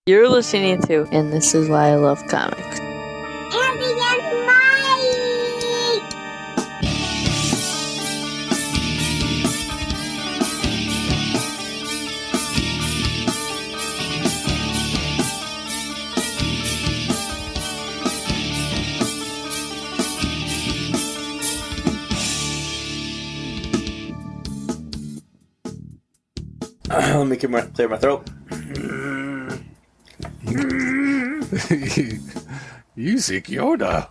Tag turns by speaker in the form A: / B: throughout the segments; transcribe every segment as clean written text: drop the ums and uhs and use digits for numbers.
A: You're listening to And This Is Why I Love Comics.
B: Andy and Mike!
C: Let me clear my throat.
D: You seek Yoda.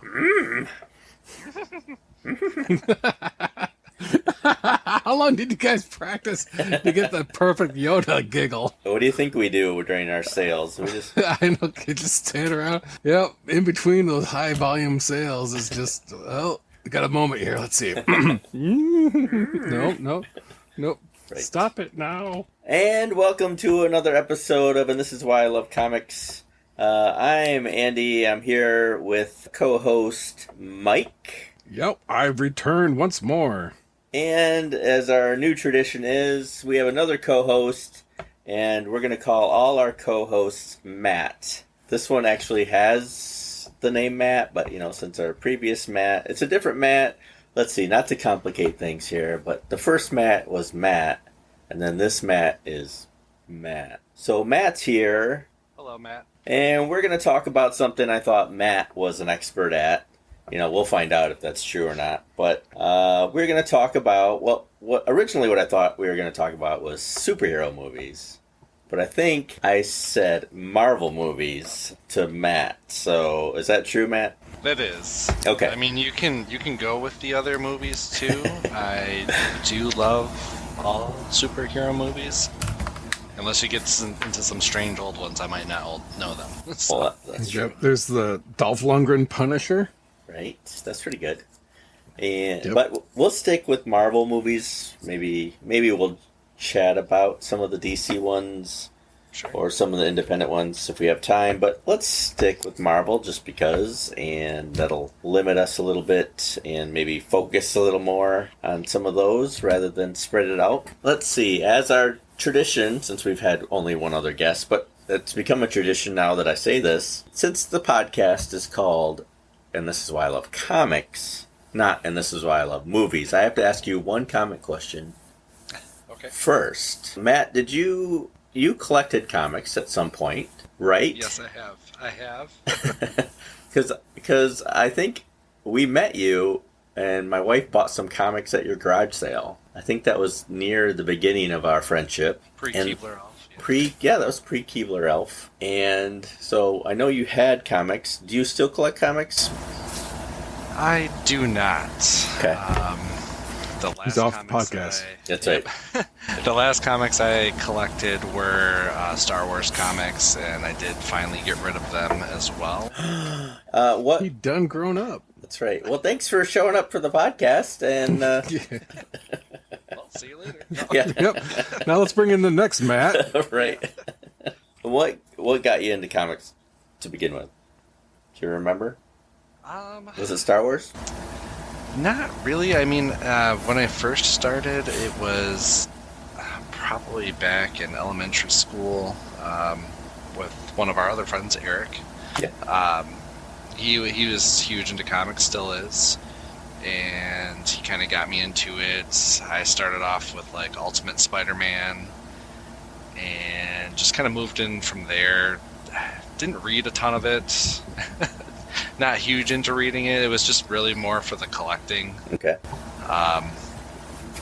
D: How long did you guys practice to get the perfect Yoda giggle?
C: What do you think we do during our sales? We just
D: I know, you just stand around. Yep, in between those high volume sales is just, well, we got a moment here. Let's see. Nope.
C: Right.
D: Stop it now.
C: And welcome to another episode of And This Is Why I Love Comics. I'm Andy. I'm here with co-host Mike.
D: Yep, I've returned once more.
C: And as our new tradition is, we have another co-host, and we're going to call all our co-hosts Matt. This one actually has the name Matt, but, since our previous Matt, it's a different Matt. Let's see, not to complicate things here, but the first Matt was Matt, and then this Matt is Matt. So Matt's here.
E: Hello, Matt.
C: And we're going to talk about something I thought Matt was an expert at. We'll find out if that's true or not. But we're going to talk about, what I thought we were going to talk about was superhero movies. But I think I said Marvel movies to Matt. So is that true, Matt?
E: That is.
C: Okay.
E: I mean, you can go with the other movies too. I do love all superhero movies. Unless you get into some strange old ones, I might not know them. So.
C: Well, that's true.
D: Yep, there's the Dolph Lundgren Punisher.
C: Right, that's pretty good. And
D: Yep.
C: But we'll stick with Marvel movies. Maybe we'll chat about some of the DC ones.
E: Sure.
C: Or some of the independent ones if we have time. But let's stick with Marvel just because, and that'll limit us a little bit and maybe focus a little more on some of those rather than spread it out. Let's see, as our tradition, since we've had only one other guest, but it's become a tradition now that I say this, since the podcast is called And This Is Why I Love Comics, not And This Is Why I Love Movies, I have to ask you one comic question.
E: Okay.
C: First, Matt, did you collected comics at some point, right?
E: Yes, I have.
C: Because I think we met you, and my wife bought some comics at your garage sale. I think that was near the beginning of our friendship.
E: Pre-Keebler Elf.
C: That was pre-Keebler Elf. And so I know you had comics. Do you still collect comics?
E: I do not.
C: Okay.
E: The last
D: He's off the
E: comics
D: podcast.
C: That's right.
E: The last comics I collected were Star Wars comics, and I did finally get rid of them as well.
C: What?
D: He done grown up.
C: That's right. Well, thanks for showing up for the podcast. And
E: Well, see you later.
C: yeah,
D: Yep. Now let's bring in the next Matt.
C: right. What got you into comics to begin with? Do you remember? Was it Star Wars?
E: Not really. I mean, when I first started, it was probably back in elementary school with one of our other friends, Eric.
C: Yeah.
E: He was huge into comics, still is, and he kind of got me into it. I started off with like Ultimate Spider-Man, and just kind of moved in from there. Didn't read a ton of it. Not huge into reading it. It was just really more for the collecting.
C: Okay.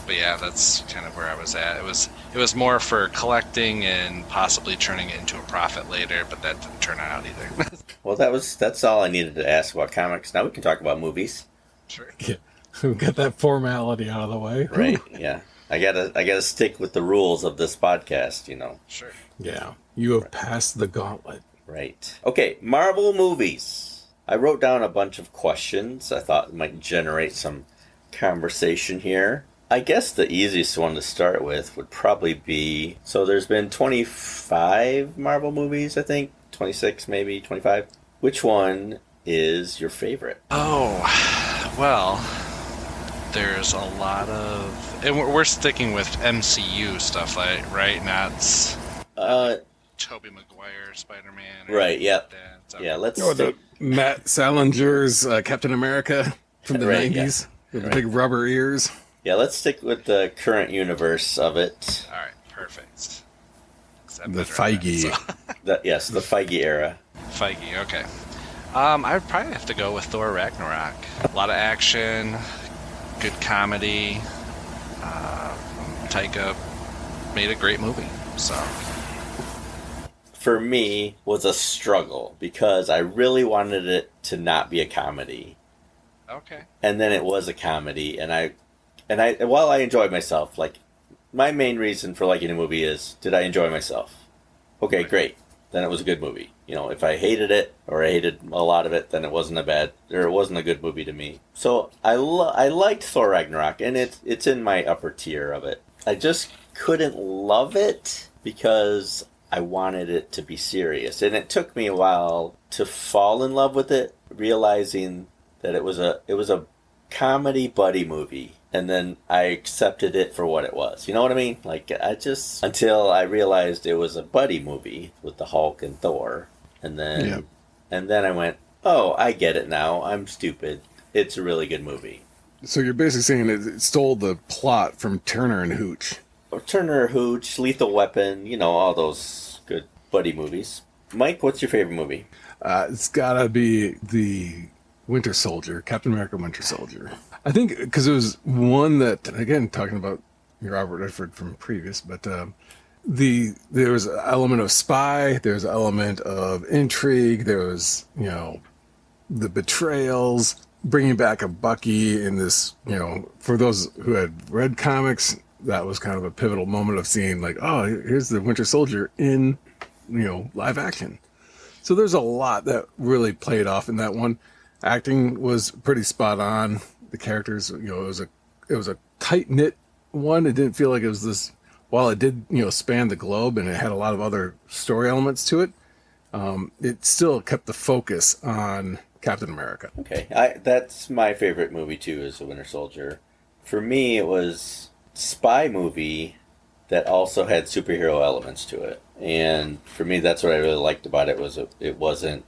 E: But yeah, that's kind of where I was at. It was more for collecting and possibly turning it into a profit later, but that didn't turn out either.
C: Well, that's all I needed to ask about comics. Now we can talk about movies.
E: Sure.
D: Yeah. We got that formality out of the way.
C: Right. Yeah. I gotta stick with the rules of this podcast,
E: Sure.
D: Yeah. You have passed the gauntlet.
C: Right. Okay, Marvel movies. I wrote down a bunch of questions I thought might generate some conversation here. I guess the easiest one to start with would probably be, so there's been 25 Marvel movies, I think. 26 maybe, 25. Which one is your favorite?
E: Oh, well, there's a lot of... And we're sticking with MCU stuff, right? Not Tobey Maguire Spider-Man.
C: Right, yep.
E: Like that.
C: Yeah, let's
D: Oh,
C: stick.
D: the Matt Salinger's Captain America from the
C: Right,
D: 90s with
C: Right.
D: the big rubber ears.
C: Yeah, let's stick with the current universe of it.
E: All right, perfect. 'Cause I've
D: The
E: been around that,
D: Feige.
E: so-
C: Yes, the Feige era.
E: Feige, okay. I'd probably have to go with Thor Ragnarok. A lot of action, good comedy. Taika made a great movie, so...
C: For me, was a struggle because I really wanted it to not be a comedy.
E: Okay.
C: And then it was a comedy, and I while I enjoyed myself, like, my main reason for liking a movie is, did I enjoy myself? Okay, great. Then it was a good movie. You know, if I hated it, or I hated a lot of it, then it wasn't a good movie to me. So I liked Thor Ragnarok, and it's in my upper tier of it. I just couldn't love it because I wanted it to be serious, and it took me a while to fall in love with it, realizing that it was a comedy buddy movie, and then I accepted it for what it was. You know what I mean? Like, until I realized it was a buddy movie with the Hulk and Thor, and then I went, oh, I get it now. I'm stupid. It's a really good movie.
D: So you're basically saying it stole the plot from Turner and Hooch.
C: Or Turner, Hooch, Lethal Weapon, you know, all those good buddy movies. Mike, what's your favorite movie?
D: It's gotta be the Winter Soldier, Captain America Winter Soldier. I think because it was one that, again, talking about Robert Redford from previous, but there was an element of spy, there was an element of intrigue, there was, you know, the betrayals, bringing back a Bucky in this, you know, for those who had read comics, that was kind of a pivotal moment of seeing, like, oh, here's the Winter Soldier in, you know, live action. So there's a lot that really played off in that one. Acting was pretty spot on. The characters, you know, it was a tight knit one. It didn't feel like it was this. While it did, you know, span the globe and it had a lot of other story elements to it, it still kept the focus on Captain America.
C: Okay, that's my favorite movie too, is The Winter Soldier. For me, it was spy movie that also had superhero elements to it, and for me, that's what I really liked about it. It wasn't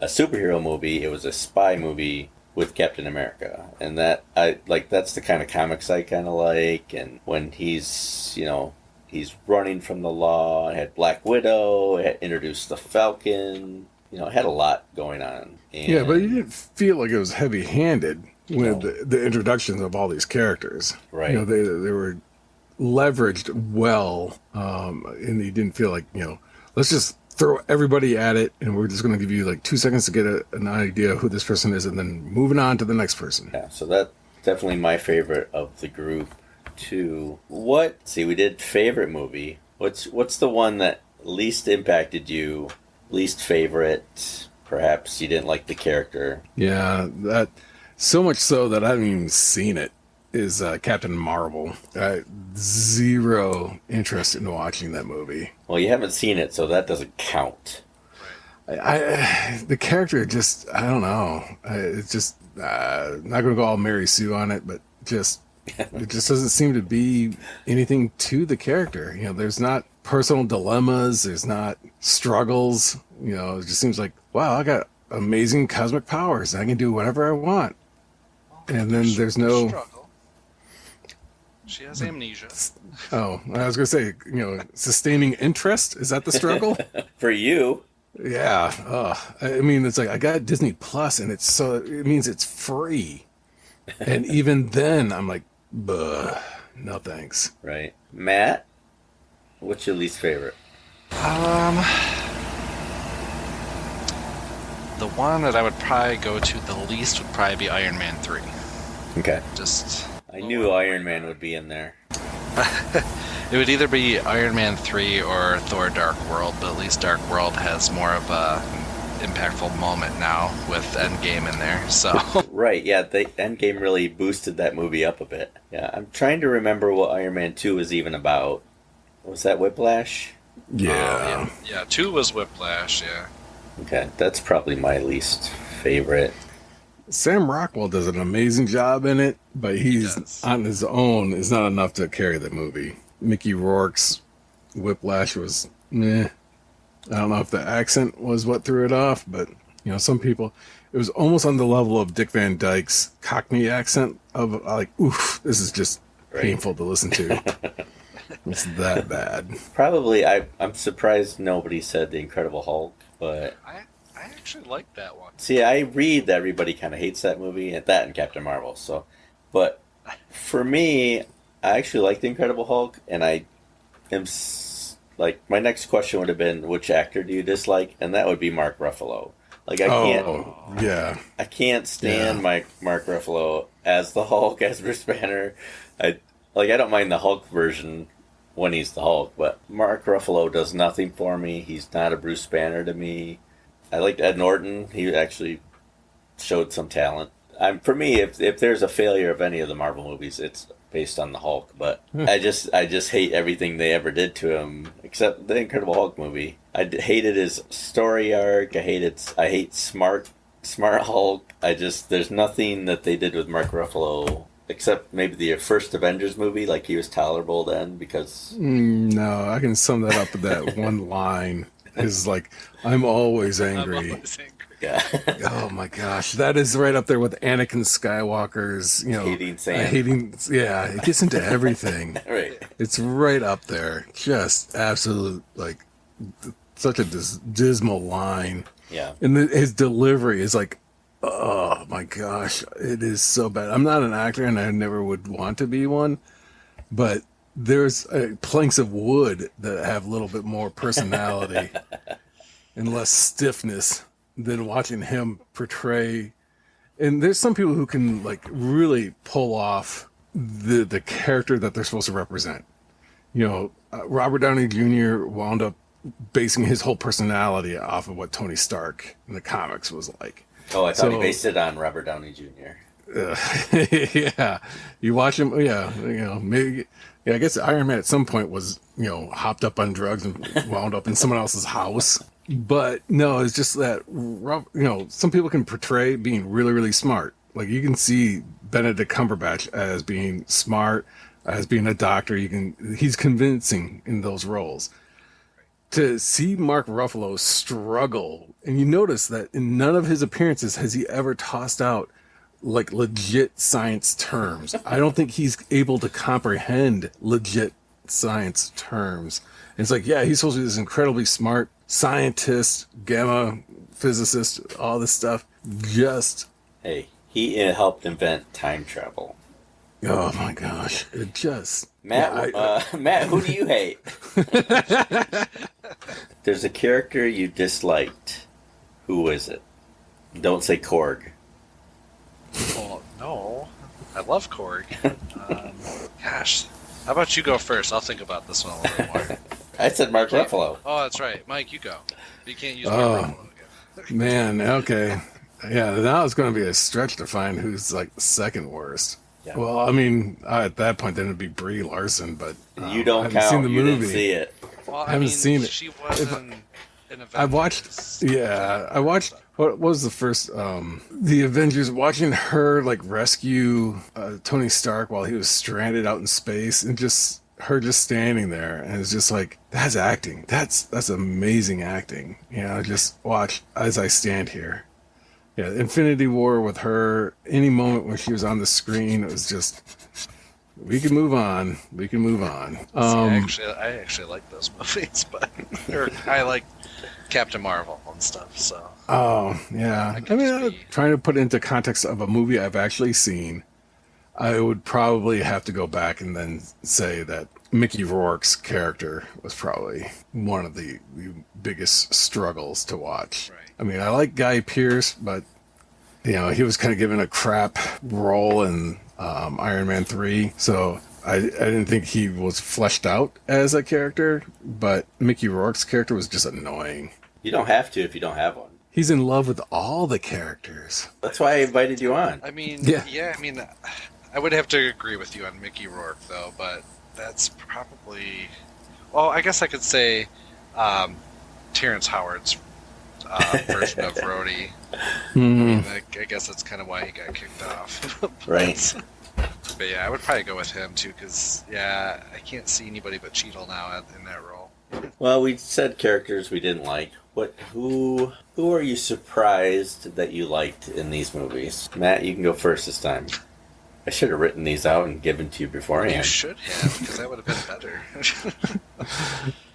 C: a superhero movie; it was a spy movie with Captain America, and that's the kind of comics I kind of like. And when he's running from the law, it had Black Widow, it had introduced the Falcon. You know, it had a lot going on. And
D: Yeah, but you didn't feel like it was heavy-handed with the introductions of all these characters.
C: Right.
D: You know, they were leveraged well, and you didn't feel like, you know, let's just throw everybody at it, and we're just going to give you like 2 seconds to get an idea of who this person is, and then moving on to the next person.
C: Yeah, so that's definitely my favorite of the group too. We did favorite movie. What's the one that least impacted you? Least favorite? Perhaps you didn't like the character.
D: Yeah, that so much so that I haven't even seen it. Is Captain Marvel. Zero interest in watching that movie.
C: Well, you haven't seen it, so that doesn't count.
D: The character just, I don't know. It's just not going to go all Mary Sue on it, but just it just doesn't seem to be anything to the character. You know, there's not personal dilemmas. There's not struggles. You know, it just seems like, wow, I got amazing cosmic powers. I can do whatever I want. And then there's no
E: struggle. She has amnesia.
D: Oh, I was going to say, you know, sustaining interest. Is that the struggle?
C: For you.
D: Yeah. I mean, it's like I got Disney Plus, and it means it's free. And even then, I'm like, no thanks.
C: Right. Matt, what's your least favorite?
E: The one that I would probably go to the least would probably be Iron Man 3.
C: Okay.
E: Just...
C: I knew Iron Man would be in there.
E: It would either be Iron Man 3 or Thor Dark World, but at least Dark World has more of a impactful moment now with Endgame in there, so...
C: Right, yeah, the Endgame really boosted that movie up a bit. Yeah, I'm trying to remember what Iron Man 2 was even about. Was that Whiplash?
D: Yeah.
E: Yeah, 2 was Whiplash, yeah.
C: Okay, that's probably my least favorite.
D: Sam Rockwell does an amazing job in it, but he's on his own is not enough to carry the movie. Mickey Rourke's Whiplash was meh. I don't know if the accent was what threw it off, but some people, it was almost on the level of Dick Van Dyke's Cockney accent of like, oof, this is just painful to listen to. It's that bad.
C: Probably, I'm surprised nobody said The Incredible Hulk, but
E: I actually like that one.
C: see, I read that everybody kind of hates that movie, and that and Captain Marvel. So, but for me, I actually like The Incredible Hulk, and I am like, my next question would have been, which actor do you dislike? And that would be Mark Ruffalo. Like, I can't stand Mark Ruffalo as the Hulk, as Bruce Banner. I don't mind the Hulk version when he's the Hulk, but Mark Ruffalo does nothing for me. He's not a Bruce Banner to me. I liked Ed Norton. He actually showed some talent. For me, if there's a failure of any of the Marvel movies, it's based on the Hulk. But I just hate everything they ever did to him, except the Incredible Hulk movie. I hated his story arc. I hate Smart Hulk. There's nothing that they did with Mark Ruffalo except maybe the first Avengers movie. Like, he was tolerable then because
D: no, I can sum that up with that one line. Is like, I'm always angry.
E: I'm always angry.
C: Yeah.
D: Oh my gosh, that is right up there with Anakin Skywalker's,
C: hating Sam.
D: It gets into everything.
C: Right.
D: It's right up there. Just absolute, like, such a dismal line.
C: Yeah.
D: And his delivery is like, oh my gosh, it is so bad. I'm not an actor, and I never would want to be one, but there's planks of wood that have a little bit more personality and less stiffness than watching him portray. And there's some people who can, like, really pull off the character that they're supposed to represent. Robert Downey Jr. wound up basing his whole personality off of what Tony Stark in the comics was like.
C: Oh, I thought he based it on Robert Downey Jr.
D: Yeah, you watch him. Yeah, maybe. Yeah, I guess Iron Man at some point was hopped up on drugs and wound up in someone else's house. But no, it's just that some people can portray being really, really smart. Like, you can see Benedict Cumberbatch as being smart, as being a doctor. He's convincing in those roles. To see Mark Ruffalo struggle, and you notice that in none of his appearances has he ever tossed out, like, legit science terms. I don't think he's able to comprehend legit science terms. And it's like, yeah, he's supposed to be this incredibly smart scientist, gamma physicist, all this stuff.
C: Hey, he helped invent time travel.
D: Oh my gosh, it just
C: Matt. Matt, who do you hate? There's a character you disliked. Who is it? Don't say Korg.
E: Well, no. I love Korg. Gosh. How about you go first? I'll think about this one a little more.
C: I said Mark Ruffalo.
E: Oh, that's right. Mike, you go. You can't use Mark Ruffalo again.
D: Man, okay. Yeah, now it's going to be a stretch to find who's, like, the second worst. Yeah. Well, I mean, at that point, then it'd be Brie Larson, but
C: you don't
D: I haven't
C: count.
D: seen the
C: You
D: movie.
C: didn't see it.
E: Well,
D: I haven't seen it.
E: She wasn't an Avengers.
D: I watched. What was the first? The Avengers. Watching her, like, rescue Tony Stark while he was stranded out in space, and just her just standing there, and it's just like, that's acting. That's amazing acting. Just watch as I stand here. Yeah, Infinity War with her. Any moment when she was on the screen, it was just, we can move on.
E: I actually like those movies, but I like Captain Marvel and stuff. So.
D: Oh yeah, I mean, trying to put it into context of a movie I've actually seen, I would probably have to go back and then say that Mickey Rourke's character was probably one of the biggest struggles to watch.
E: Right.
D: I mean, I like Guy Pearce, but he was kind of given a crap role in Iron Man 3, so I didn't think he was fleshed out as a character, but Mickey Rourke's character was just annoying.
C: You don't have to if you don't have one.
D: He's in love with all the characters.
C: That's why I invited you on.
E: I mean,
D: yeah,
E: I mean, I would have to agree with you on Mickey Rourke, though, but that's probably... Well, I guess I could say Terrence Howard's version of Rhodey. I mean, I guess that's kind of why he got kicked off.
C: Right.
E: But yeah, I would probably go with him, too, because, I can't see anybody but Cheadle now in that role.
C: Well, we said characters we didn't like. Who are you surprised that you liked in these movies? Matt, you can go first this time. I should have written these out and given to you beforehand.
E: You should have, because that would have been better.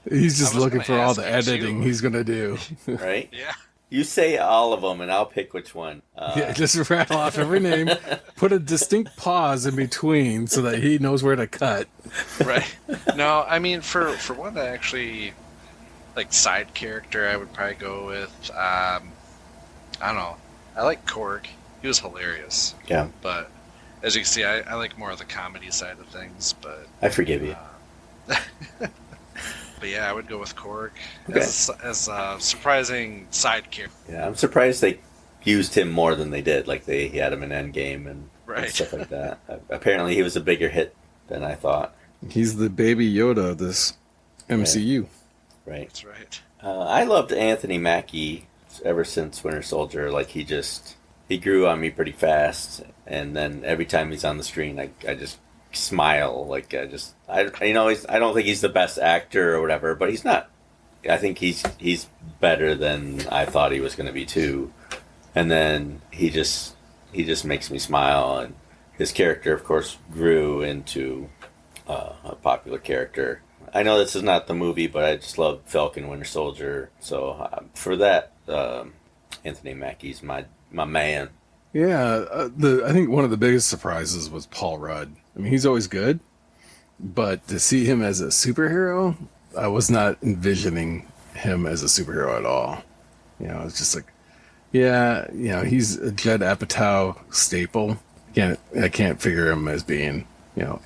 D: He's just
E: I was
D: looking
E: gonna
D: for all
E: ask
D: the
E: you,
D: editing
E: too.
D: he's going to do.
C: Right?
E: Yeah.
C: You say all of them, and I'll pick which one.
D: Yeah, just rattle off every name, put a distinct pause in between so that he knows where to cut.
E: Right. No, I mean, for one that actually, like, side character, I would probably go with, I don't know. I like Korg. He was hilarious.
C: Yeah,
E: But as you can see, I like more of the comedy side of things. But
C: I forgive you.
E: but yeah, I would go with Korg
C: Okay.
E: as a surprising side character.
C: Yeah, I'm surprised they used him more than they did. Like he had him in Endgame and
E: Right.
C: stuff like that. Apparently, he was a bigger hit than I thought.
D: He's the baby Yoda of this MCU.
C: Right.
E: That's right.
C: I loved Anthony Mackie ever since Winter Soldier. Like he grew on me pretty fast, and then every time he's on the screen, I just smile. Like I don't think he's the best actor or whatever, but he's not. I think he's better than I thought he was going to be too. And then he just makes me smile, and his character, of course, grew into a popular character. I know this is not the movie, but I just love Falcon Winter Soldier. So for that, Anthony Mackie's my man.
D: Yeah, I think one of the biggest surprises was Paul Rudd. I mean, he's always good, but to see him as a superhero, I was not envisioning him as a superhero at all. It's just like, yeah, he's a Judd Apatow staple. I can't figure him as being,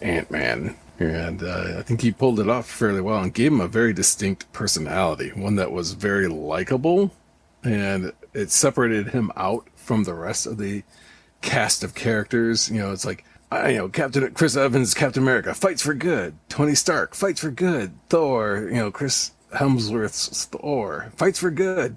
D: Ant-Man. And I think he pulled it off fairly well and gave him a very distinct personality, one that was very likable, and it separated him out from the rest of the cast of characters. It's like, Captain Chris Evans, Captain America, fights for good. Tony Stark fights for good. Thor, Chris Hemsworth's Thor, fights for good.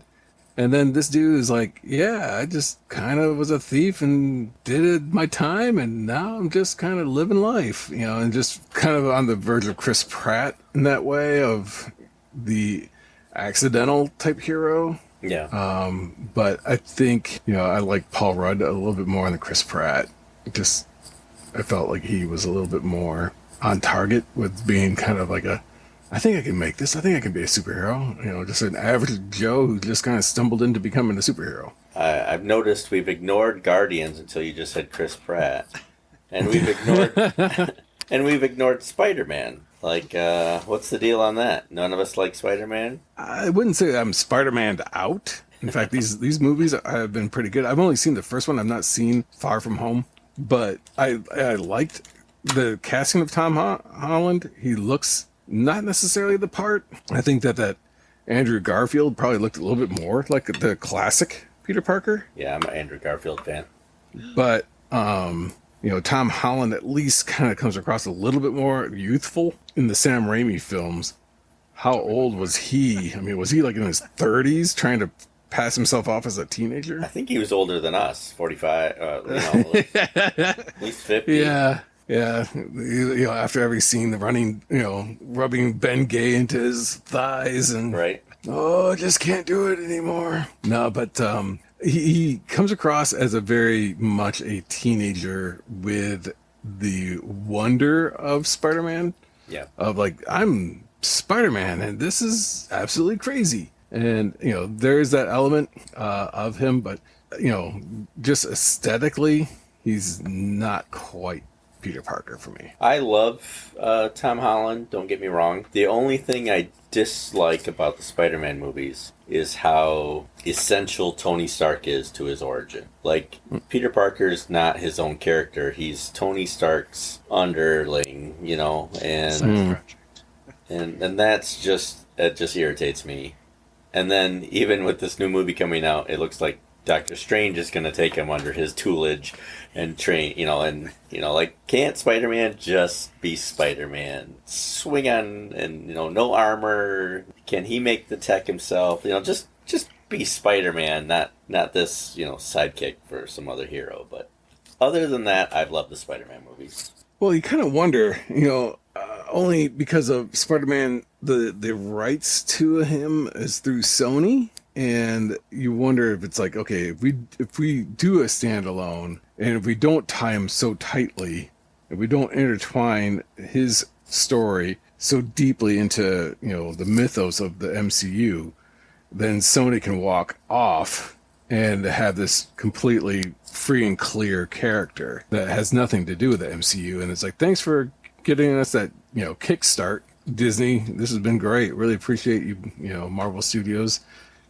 D: And then this dude is like, yeah, I just kind of was a thief and did my time, and now I'm just kind of living life, and just kind of on the verge of Chris Pratt in that way, of the accidental type hero.
C: Yeah.
D: But I think, I like Paul Rudd a little bit more than Chris Pratt. I felt like he was a little bit more on target with being kind of like I think I can make this. I think I can be a superhero. Just an average Joe who just kind of stumbled into becoming a superhero.
C: I've noticed we've ignored Guardians until you just said Chris Pratt, and we've ignored Spider-Man. Like, what's the deal on that? None of us like Spider-Man.
D: I wouldn't say I'm Spider-Man out. In fact, these movies have been pretty good. I've only seen the first one. I've not seen Far From Home, but I liked the casting of Tom Holland. He looks not necessarily the part. I think that Andrew Garfield probably looked a little bit more like the classic Peter Parker.
C: Yeah, I'm an Andrew Garfield fan.
D: But Tom Holland at least kind of comes across a little bit more youthful in the Sam Raimi films. How old was he? I mean, was he like in his 30s trying to pass himself off as a teenager?
C: I think he was older than us, 45, at least 50.
D: Yeah. After every scene, the running, rubbing Ben Gay into his thighs and
C: Right.
D: I just can't do it anymore. No, but he comes across as a very much a teenager with the wonder of Spider-Man.
C: Yeah.
D: Of like, I'm Spider-Man and this is absolutely crazy. And, there's that element of him, but, just aesthetically, he's not quite Peter Parker for me.
C: I love Tom Holland, don't get me wrong. The only thing I dislike about the Spider-Man movies is how essential Tony Stark is to his origin. Like, Peter Parker's not his own character. He's Tony Stark's underling, and that's it just irritates me. And then even with this new movie coming out, it looks like Doctor Strange is going to take him under his tutelage and train, like, can't Spider-Man just be Spider-Man? Swing on and, no armor. Can he make the tech himself? Just be Spider-Man, not this, sidekick for some other hero. But other than that, I've loved the Spider-Man movies.
D: Well, you kind of wonder, only because of Spider-Man, the rights to him is through Sony, and you wonder if it's like, okay, if we do a standalone, and if we don't tie him so tightly, if we don't intertwine his story so deeply into, the mythos of the MCU, then Sony can walk off and have this completely free and clear character that has nothing to do with the MCU. And it's like, thanks for getting us that, kickstart, Disney. This has been great. Really appreciate you, Marvel Studios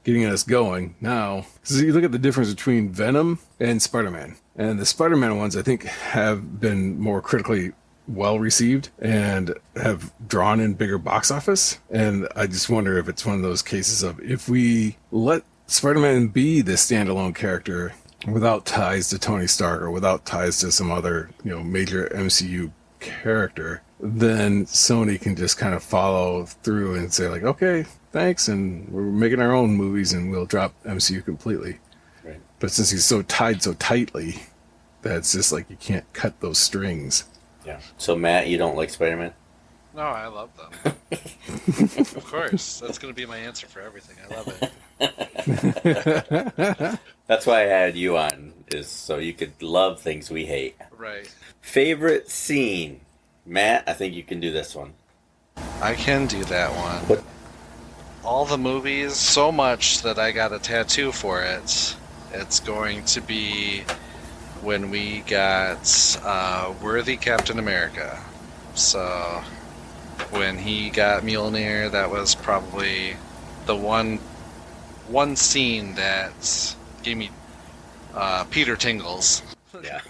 D: getting us going. Now, because you look at the difference between Venom and Spider-Man. And the Spider-Man ones, I think, have been more critically well received and have drawn in bigger box office. And I just wonder if it's one of those cases of, if we let Spider-Man be the standalone character without ties to Tony Stark or without ties to some other, major MCU character, then Sony can just kind of follow through and say like, okay, thanks, and we're making our own movies and we'll drop MCU completely.
C: Right. But
D: since he's so tied so tightly, that's just like, you can't cut those strings.
C: Yeah. So Matt, you don't like Spider-Man?
E: No, I love them. Of course. That's going to be my answer for everything. I love it.
C: That's why I had you on, is so you could love things we hate.
E: Right.
C: Favorite scene? Matt, I think you can do this one.
E: I can do that one.
C: What?
E: All the movies, so much that I got a tattoo for it. It's going to be when we got Worthy Captain America. So when he got Mjolnir, that was probably the one scene that gave me Peter tingles.
C: Yeah.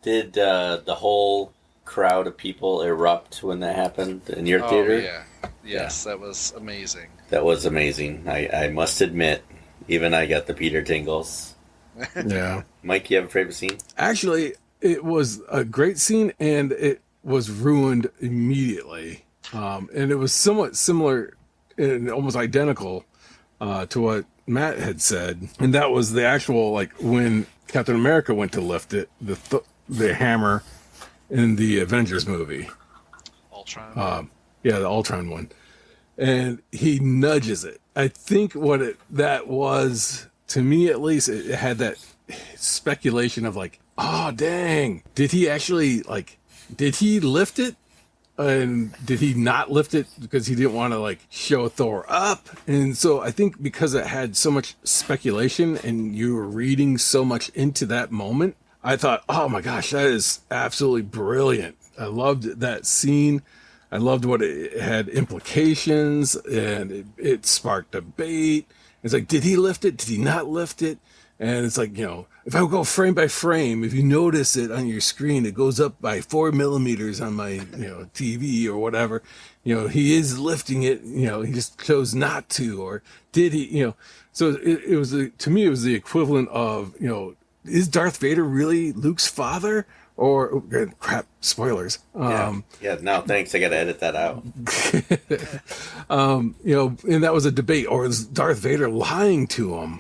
C: Did the whole crowd of people erupt when that happened in your theater?
E: Yeah. Yes, that was amazing.
C: That was amazing. I must admit, even I got the Peter tingles.
D: Yeah.
C: Mike, you have a favorite scene?
D: Actually, it was a great scene, and it was ruined immediately. And it was somewhat similar and almost identical to what Matt had said. And that was the actual, like, when Captain America went to lift it, the hammer in the Avengers movie.
E: Ultron.
D: Yeah, the Ultron one. And he nudges it. I think that was, to me at least, it had that speculation of like, oh, dang, did he actually, like, did he lift it? And did he not lift it because he didn't want to, like, show Thor up? And so I think because it had so much speculation and you were reading so much into that moment, I thought, oh my gosh, that is absolutely brilliant. I loved that scene. I loved what it had implications, and it sparked debate. It's like, did he lift it? Did he not lift it? And it's like, if I go frame by frame, if you notice it on your screen, it goes up by 4 millimeters on my, TV or whatever. He is lifting it. He just chose not to, or did he? So it was to me, it was the equivalent of, is Darth Vader really Luke's father? Or crap, spoilers.
C: Yeah. No, thanks. I got to edit that out.
D: And that was a debate. Or is Darth Vader lying to him?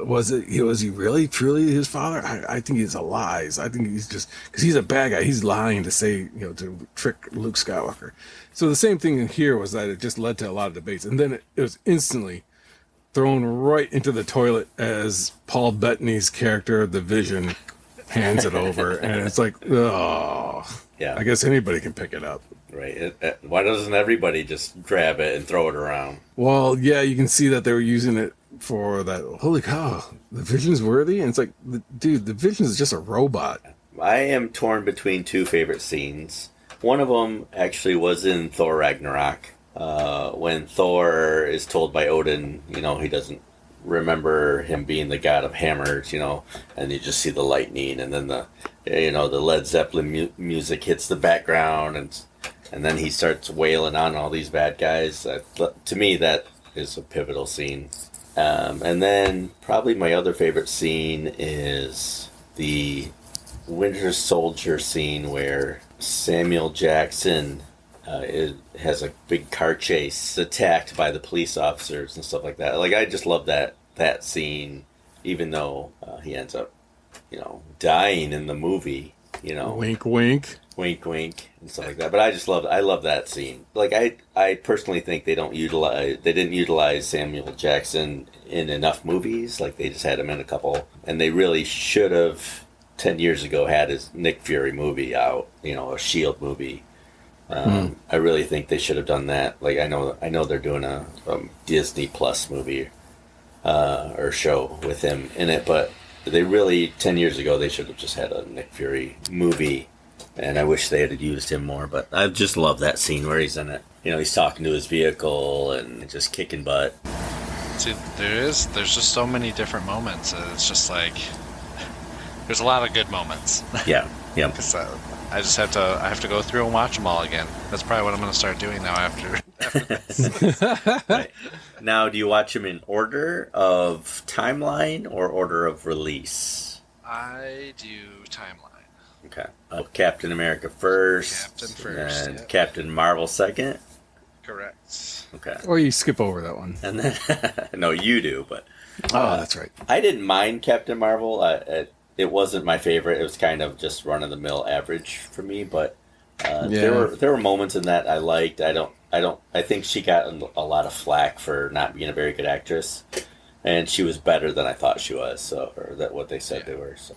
D: Was he really truly his father? I think it's a lies. I think he's just, because he's a bad guy. He's lying to say, to trick Luke Skywalker. So the same thing here was that it just led to a lot of debates, and then it was instantly thrown right into the toilet as Paul Bettany's character, the Vision, hands it over, and it's like, oh,
C: yeah.
D: I guess anybody can pick it up.
C: Right. Why doesn't everybody just grab it and throw it around?
D: Well, yeah, you can see that they were using it for that. Holy cow, the Vision's worthy? And it's like, dude, the Vision is just a robot.
C: I am torn between two favorite scenes. One of them actually was in Thor Ragnarok, when Thor is told by Odin, he doesn't remember him being the god of hammers, and you just see the lightning, and then the Led Zeppelin music hits the background, and then he starts wailing on all these bad guys. To me, that is a pivotal scene. And then probably my other favorite scene is the Winter Soldier scene where Samuel Jackson has a big car chase, attacked by the police officers and stuff like that. Like, I just love that scene, even though he ends up, dying in the movie.
D: Wink, wink.
C: wink, wink, and stuff like that. But I love that scene. Like I personally think they didn't utilize Samuel Jackson in enough movies. Like they just had him in a couple, and they really should have 10 years ago had his Nick Fury movie out. A Shield movie. I really think they should have done that. Like I know they're doing a Disney Plus movie or show with him in it, but they really 10 years ago they should have just had a Nick Fury movie, and I wish they had used him more. But I just love that scene where he's in it. He's talking to his vehicle and just kicking butt.
E: See, there's just so many different moments. It's just like there's a lot of good moments.
C: Yeah.
E: Because I have to go through and watch them all again. That's probably what I'm going to start doing now after this.
C: Right. Now, do you watch them in order of timeline or order of release?
E: I do timeline.
C: Okay. Captain America first.
E: Captain first.
C: And
E: yep.
C: Captain Marvel second.
E: Correct.
C: Okay.
D: Or you skip over that one.
C: And then, no, you do, but.
D: Oh, that's right.
C: I didn't mind Captain Marvel. It wasn't my favorite. It was kind of just run of the mill average for me, but there were moments in that I liked. I think she got a lot of flack for not being a very good actress, and she was better than I thought she was. Or that what they said they were. So.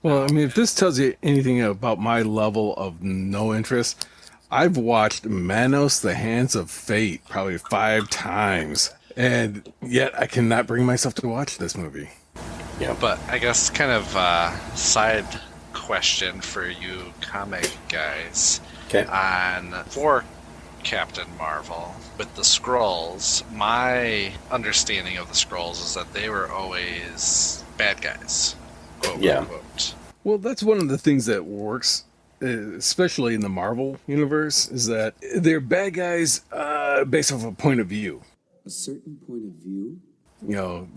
D: Well, I mean, if this tells you anything about my level of no interest, I've watched Manos: The Hands of Fate probably 5 times, and yet I cannot bring myself to watch this movie.
C: Yeah.
E: But I guess kind of side question for you comic guys.
C: Okay.
E: For Captain Marvel, with the Skrulls, my understanding of the Skrulls is that they were always bad guys. Quote, unquote.
D: Well, that's one of the things that works, especially in the Marvel universe, is that they're bad guys based off a point of view.
F: A certain point of view?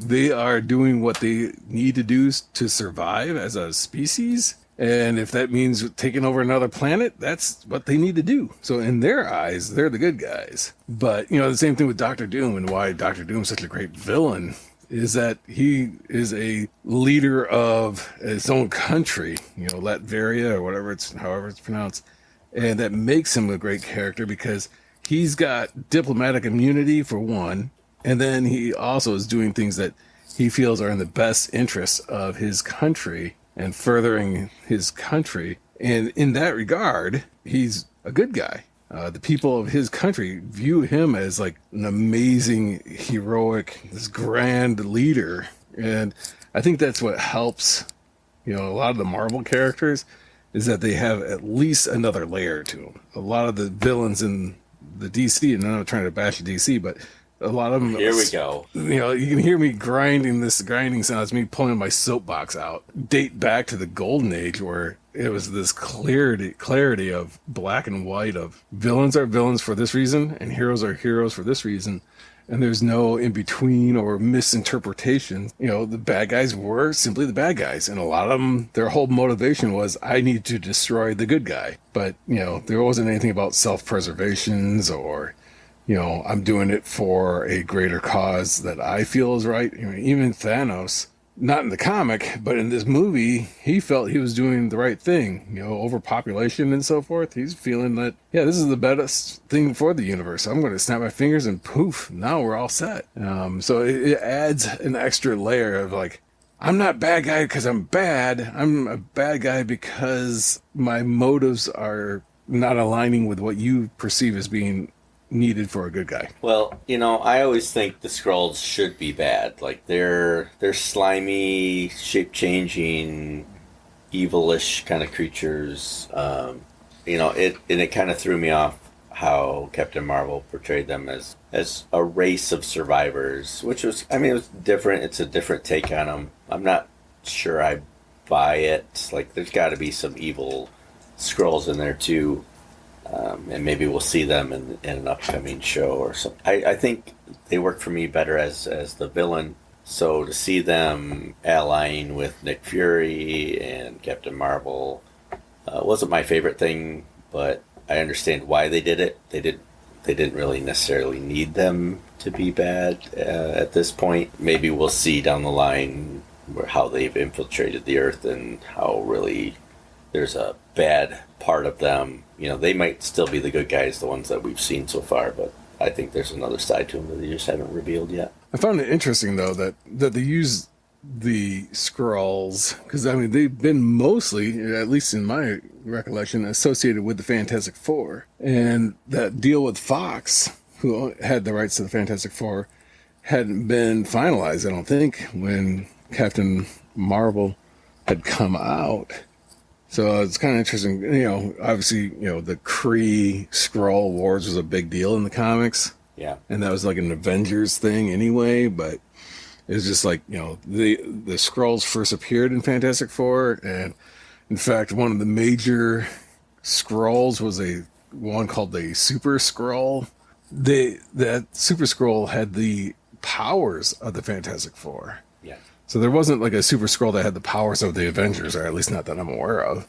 D: They are doing what they need to do to survive as a species. And if that means taking over another planet, that's what they need to do. So in their eyes, they're the good guys. But, the same thing with Doctor Doom, and why Doctor Doom is such a great villain is that he is a leader of his own country, Latveria or however it's pronounced. And that makes him a great character because he's got diplomatic immunity for one. And then he also is doing things that he feels are in the best interests of his country and furthering his country. And in that regard, he's a good guy. The people of his country view him as like an amazing, heroic, this grand leader. And I think that's what helps, a lot of the Marvel characters is that they have at least another layer to them. A lot of the villains in the DC, and I'm not trying to bash DC, but a lot of them.
C: Here we go.
D: You can hear me grinding sound. It's me pulling my soapbox out. Date back to the golden age where it was this clarity of black and white of villains are villains for this reason and heroes are heroes for this reason. And there's no in between or misinterpretation. The bad guys were simply the bad guys. And a lot of them, their whole motivation was, I need to destroy the good guy. But, there wasn't anything about self-preservations or, I'm doing it for a greater cause that I feel is right. Even Thanos, not in the comic, but in this movie, he felt he was doing the right thing. Overpopulation and so forth. He's feeling that, this is the best thing for the universe. I'm going to snap my fingers and poof, now we're all set. So it adds an extra layer of like, I'm not bad guy because I'm bad. I'm a bad guy because my motives are not aligning with what you perceive as being needed for a good guy.
C: Well, I always think the Skrulls should be bad. Like they're slimy, shape-changing, evilish kind of creatures. It kind of threw me off how Captain Marvel portrayed them as a race of survivors, which was, it was different. It's a different take on them. I'm not sure I buy it. Like there's got to be some evil Skrulls in there too. And maybe we'll see them in an upcoming show or something. I think they work for me better as the villain. So to see them allying with Nick Fury and Captain Marvel wasn't my favorite thing, but I understand why they did it. They didn't really necessarily need them to be bad at this point. Maybe we'll see down the line how they've infiltrated the Earth and how really there's a bad part of them. You know, they might still be the good guys, the ones that we've seen so far, but I think there's another side to them that they just haven't revealed yet.
D: I found it interesting, though, that they use the Skrulls, because, I mean, they've been mostly, at least in my recollection, associated with the Fantastic Four. And that deal with Fox, who had the rights to the Fantastic Four, hadn't been finalized, I don't think, when Captain Marvel had come out. So it's kind of interesting. You know, obviously, you know, the Kree Skrull Wars was a big deal in the comics.
C: Yeah.
D: And that was like an Avengers thing anyway, but it was just like, you know, the Skrulls first appeared in Fantastic Four, and in fact, one of the major Skrulls was one called the Super Skrull. That Super Skrull had the powers of the Fantastic Four.
C: Yeah.
D: So there wasn't like a Super Skrull that had the powers of the Avengers, or at least not that I'm aware of,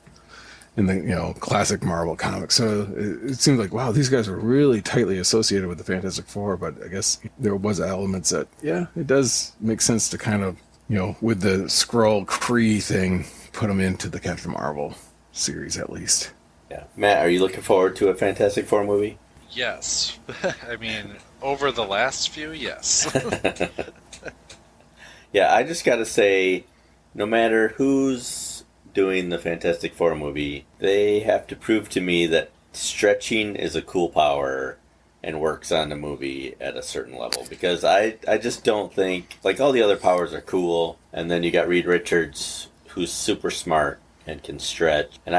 D: in the, you know, classic Marvel comics. So it seems like, wow, these guys were really tightly associated with the Fantastic Four, but I guess there was elements that, yeah, it does make sense to kind of, you know, with the Skrull Kree thing, put them into the Captain Marvel series at least.
C: Yeah. Matt, are you looking forward to a Fantastic Four movie?
E: Yes. I mean, over the last few, yes.
C: Yeah, I just gotta say, no matter who's doing the Fantastic Four movie, they have to prove to me that stretching is a cool power and works on the movie at a certain level. Because I just don't think, like, all the other powers are cool, and then you got Reed Richards, who's super smart and can stretch. And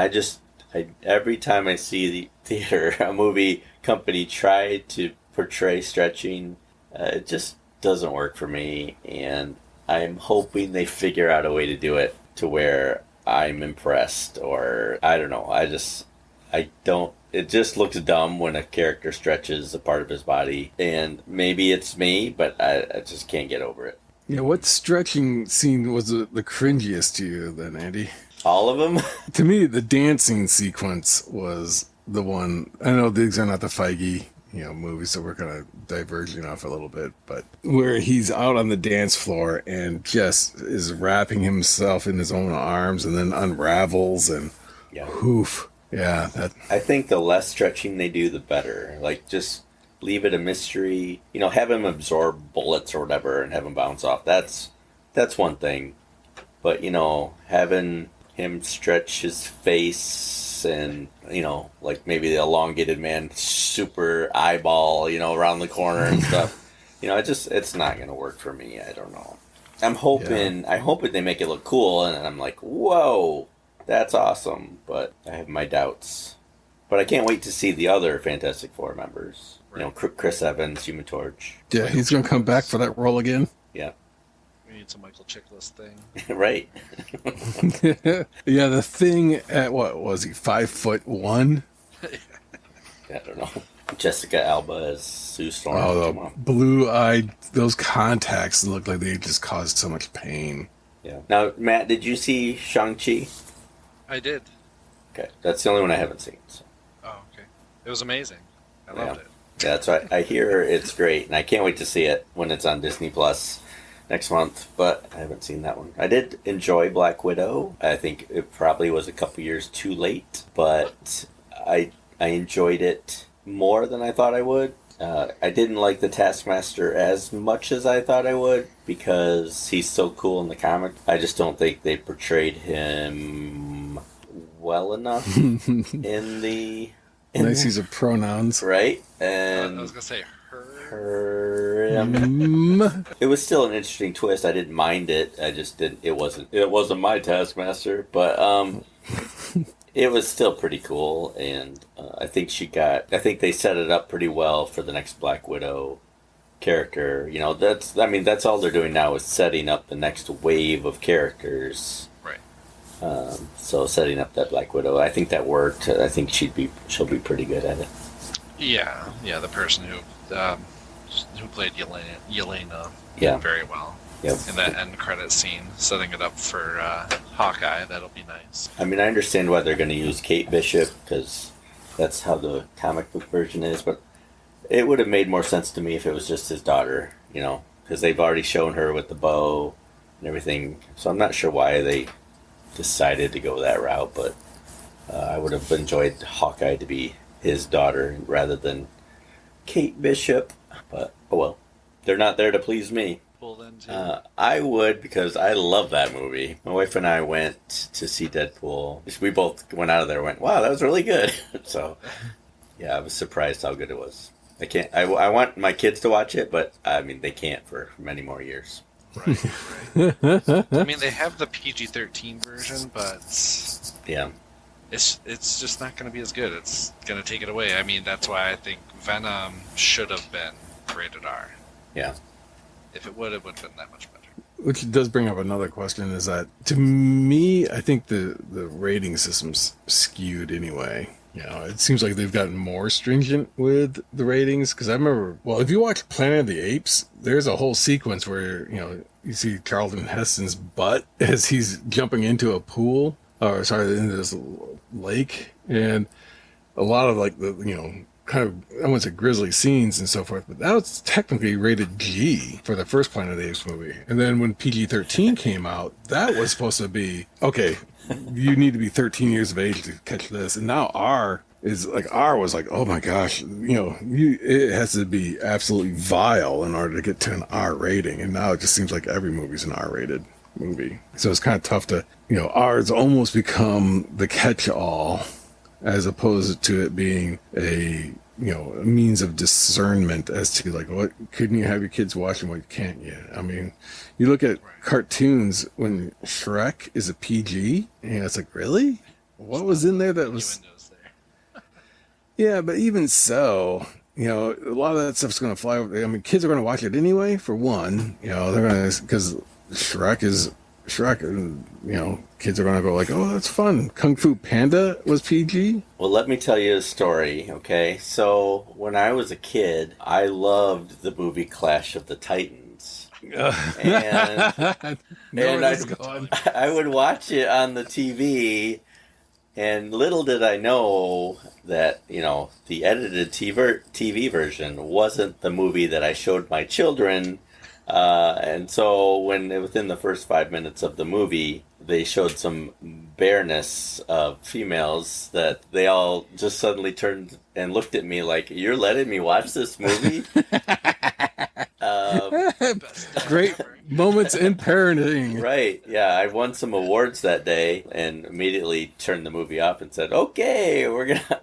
C: every time I see the theater, a movie company try to portray stretching, it just doesn't work for me. And I'm hoping they figure out a way to do it to where I'm impressed, or I don't know. It just looks dumb when a character stretches a part of his body, and maybe it's me, but I just can't get over it.
D: Yeah, what stretching scene was the cringiest to you then, Andy?
C: All of them?
D: To me, the dancing sequence was the one. I know these are not the Feige, you know, movies, so we're kind of diverging off a little bit, but where he's out on the dance floor and just is wrapping himself in his own arms and then unravels and poof. Yeah,
C: I think the less stretching they do, the better. Like, just leave it a mystery. You know, have him absorb bullets or whatever and have him bounce off. That's one thing. But, you know, having him stretch his face and, you know, like maybe the elongated man super eyeball, you know, around the corner and stuff. You know, it's not going to work for me. I don't know. I hope they make it look cool, and I'm like, whoa, that's awesome. But I have my doubts. But I can't wait to see the other Fantastic Four members. Right. You know, Chris Evans, Human Torch.
D: Yeah, he's going to come back for that role again.
C: Yeah.
E: We need some Michael Chiklis thing.
C: Right.
D: Yeah, the Thing at, what was he, 5'1"?
C: I don't know. Jessica Alba as Sue Storm.
D: Oh, the blue-eyed, those contacts look like they just caused so much pain.
C: Yeah. Now, Matt, did you see Shang-Chi?
E: I did.
C: Okay. That's the only one I haven't seen. So.
E: Oh, okay. It was amazing. I loved it.
C: Yeah, that's right. I hear it's great, and I can't wait to see it when it's on Disney Plus next month, but I haven't seen that one. I did enjoy Black Widow. I think it probably was a couple years too late, but I enjoyed it more than I thought I would. I didn't like the Taskmaster as much as I thought I would because he's so cool in the comic. I just don't think they portrayed him well enough in the...
D: Nice use of pronouns.
C: Right? And
E: I was going to say
C: her. It was still an interesting twist. I didn't mind it. I just didn't. It wasn't my Taskmaster, but it was still pretty cool. And I think they set it up pretty well for the next Black Widow character. You know, that's all they're doing now is setting up the next wave of characters.
E: Right.
C: So setting up that Black Widow, I think that worked. I think she'll be pretty good at it.
E: Yeah. The person who played Yelena
C: did
E: very well.
C: Yep.
E: In that end credit scene, setting it up for Hawkeye, that'll be nice.
C: I mean, I understand why they're going to use Kate Bishop, because that's how the comic book version is, but it would have made more sense to me if it was just his daughter, you know, because they've already shown her with the bow and everything, so I'm not sure why they decided to go that route, but I would have enjoyed Hawkeye to be his daughter rather than Kate Bishop. But, oh well. They're not there to please me.
E: Well, then, too.
C: I would, because I love that movie. My wife and I went to see Deadpool. We both went out of there and went, wow, that was really good. So, yeah, I was surprised how good it was. I can't. I want my kids to watch it, but I mean they can't for many more years.
E: Right. I mean, they have the PG-13 version, but
C: Yeah,
E: it's just not going to be as good. It's going to take it away. I mean, that's why I think Venom should have been rated R.
C: yeah.
E: If it would have been that much better.
D: Which does bring up another question: is that to me, I think the rating system's skewed anyway. You know, it seems like they've gotten more stringent with the ratings. Because I remember, well, if you watch Planet of the Apes, there's a whole sequence where, you know, you see Charlton Heston's butt as he's jumping into a pool, or sorry, into this lake. And a lot of like the, you know, kind of, I wouldn't say grisly scenes and so forth, but that was technically rated G for the first Planet of the Apes movie. And then when PG-13 came out, that was supposed to be, okay, you need to be 13 years of age to catch this. And now R was like, oh my gosh, you know, it has to be absolutely vile in order to get to an R rating. And now it just seems like every movie's an R rated movie. So it's kind of tough to, you know, R's almost become the catch-all as opposed to it being a, you know, a means of discernment as to like, what couldn't you have your kids watching, what can't you? I mean, you look at cartoons when Shrek is a PG, and it's like, really? What was in there that was... Yeah, but even so, you know, a lot of that stuff's going to fly over. I mean, kids are going to watch it anyway, for one. You know, they're going to, because Shrek is Shrek, and, you know, kids are going to go like, oh, that's fun. Kung Fu Panda was PG.
C: Well, let me tell you a story, okay? So, when I was a kid, I loved the movie Clash of the Titans. And I would watch it on the TV, and little did I know that, you know, the edited TV version wasn't the movie that I showed my children. And so within the first 5 minutes of the movie, they showed some bareness of females that they all just suddenly turned and looked at me like, you're letting me watch this movie?
D: Great moments in parenting.
C: Right, yeah. I won some awards that day and immediately turned the movie off and said, okay,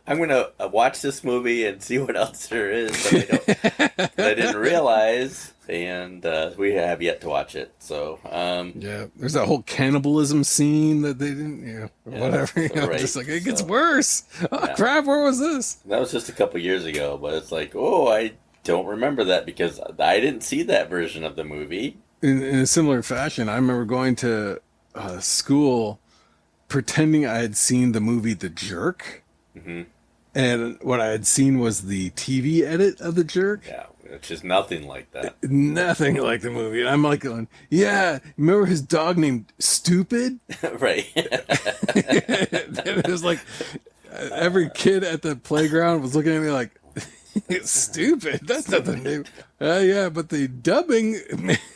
C: I'm gonna watch this movie and see what else there is that I didn't realize. And we have yet to watch it. So
D: yeah, there's that whole cannibalism scene that they didn't, whatever. You know,
C: right.
D: Just like it gets worse. Oh crap! Where was this?
C: That was just a couple years ago, but it's like, oh, I don't remember that because I didn't see that version of the movie.
D: In a similar fashion, I remember going to school pretending I had seen the movie The Jerk, and what I had seen was the TV edit of The Jerk.
C: Yeah. Which is nothing like that.
D: Nothing like the movie. And I'm like going, yeah, remember his dog named Stupid?
C: Right.
D: It was like every kid at the playground was looking at me like, Stupid? That's not the name. Yeah, but the dubbing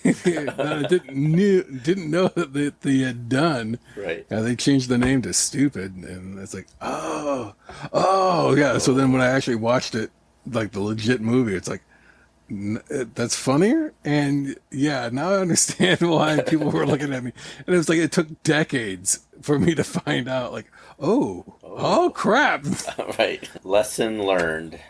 D: that I didn't know that they had done.
C: Right.
D: They changed the name to Stupid. And it's like, oh, yeah. So then when I actually watched it, like the legit movie, it's like, that's funnier. And yeah, now I understand why people were looking at me. And it was like it took decades for me to find out, like, oh crap.
C: Right. Lesson learned.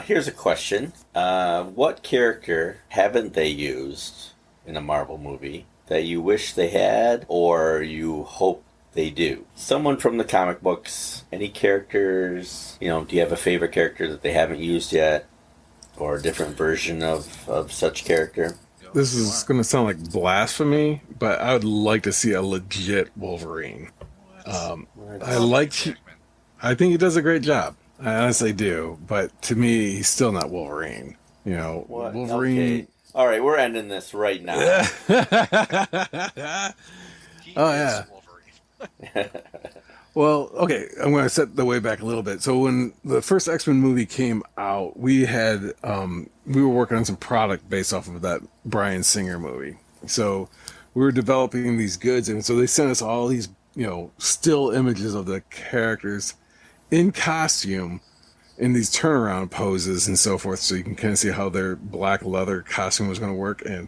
C: Here's a question. What character haven't they used in a Marvel movie that you wish they had or you hope they do? Someone from the comic books, any characters, do you have a favorite character that they haven't used yet? Or a different version of such character?
D: This is going to sound like blasphemy, but I would like to see a legit Wolverine. I think he does a great job. I honestly do, but to me, he's still not Wolverine.
C: What?
D: Wolverine.
C: Okay. All right, we're ending this right now.
D: Yeah.
E: Wolverine.
D: Well, okay, I'm going to set the way back a little bit. So when the first X-Men movie came out, we were working on some product based off of that Bryan Singer movie. So we were developing these goods, and so they sent us all these, still images of the characters. in costume in these turnaround poses and so forth, so you can kind of see how their black leather costume was going to work. And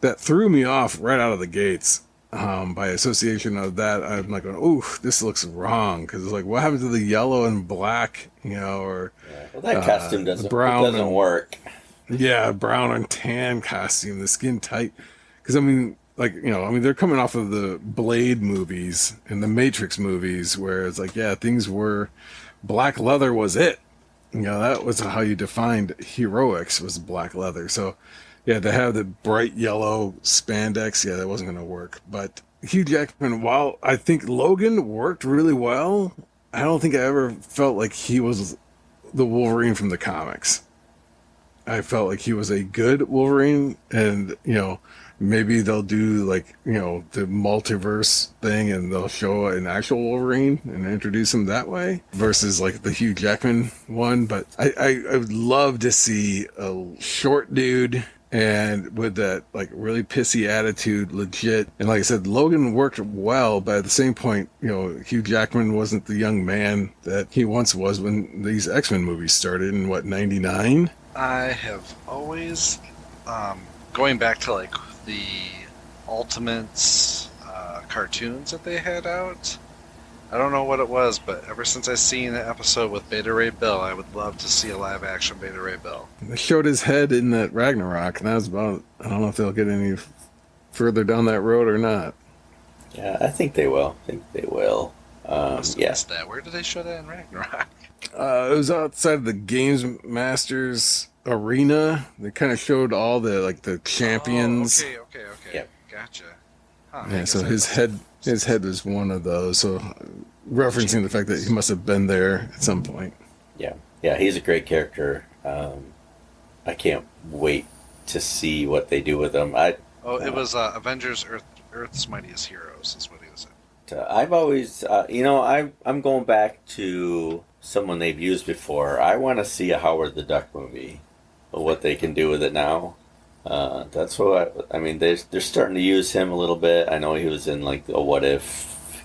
D: that threw me off right out of the gates. By association of that, I'm like, ooh, this looks wrong, because it's like, what happened to the yellow and black, or
C: Well, that costume doesn't
D: brown
C: work.
D: Yeah, brown and tan costume, the skin tight. Because, I mean, they're coming off of the Blade movies and the Matrix movies where it's like, yeah, things were, black leather was it. That was how you defined heroics, was black leather. So, yeah, to have the bright yellow spandex, yeah, that wasn't going to work. But Hugh Jackman, while I think Logan worked really well, I don't think I ever felt like he was the Wolverine from the comics. I felt like he was a good Wolverine, and maybe they'll do the multiverse thing and they'll show an actual Wolverine and introduce him that way versus like the Hugh Jackman one. But I would love to see a short dude and with that really pissy attitude, legit. And like I said, Logan worked well, but at the same point, Hugh Jackman wasn't the young man that he once was when these X-Men movies started in 99.
E: I have always, going back to the Ultimates cartoons that they had out, I don't know what it was, but ever since I seen the episode with Beta Ray Bill, I would love to see a live action Beta Ray Bill.
D: They showed his head in that Ragnarok, and that was about, I don't know if they'll get any further down that road or not.
C: Yeah, I think they will.
E: Missed that. Where did they show that in Ragnarok?
D: It was outside of the Games Masters arena. They kind of showed all the champions.
E: Oh, okay.
C: Yep.
E: Gotcha. Huh,
D: Yeah, so his head was one of those. So referencing the fact that he must have been there at some point.
C: Yeah, he's a great character. I can't wait to see what they do with him.
E: It was Avengers Earth's Mightiest Heroes is what he was in.
C: I've always, I'm going back to someone they've used before. I want to see a Howard the Duck movie. What they can do with it now. That's what they're starting to use him a little bit. I know he was in a What If,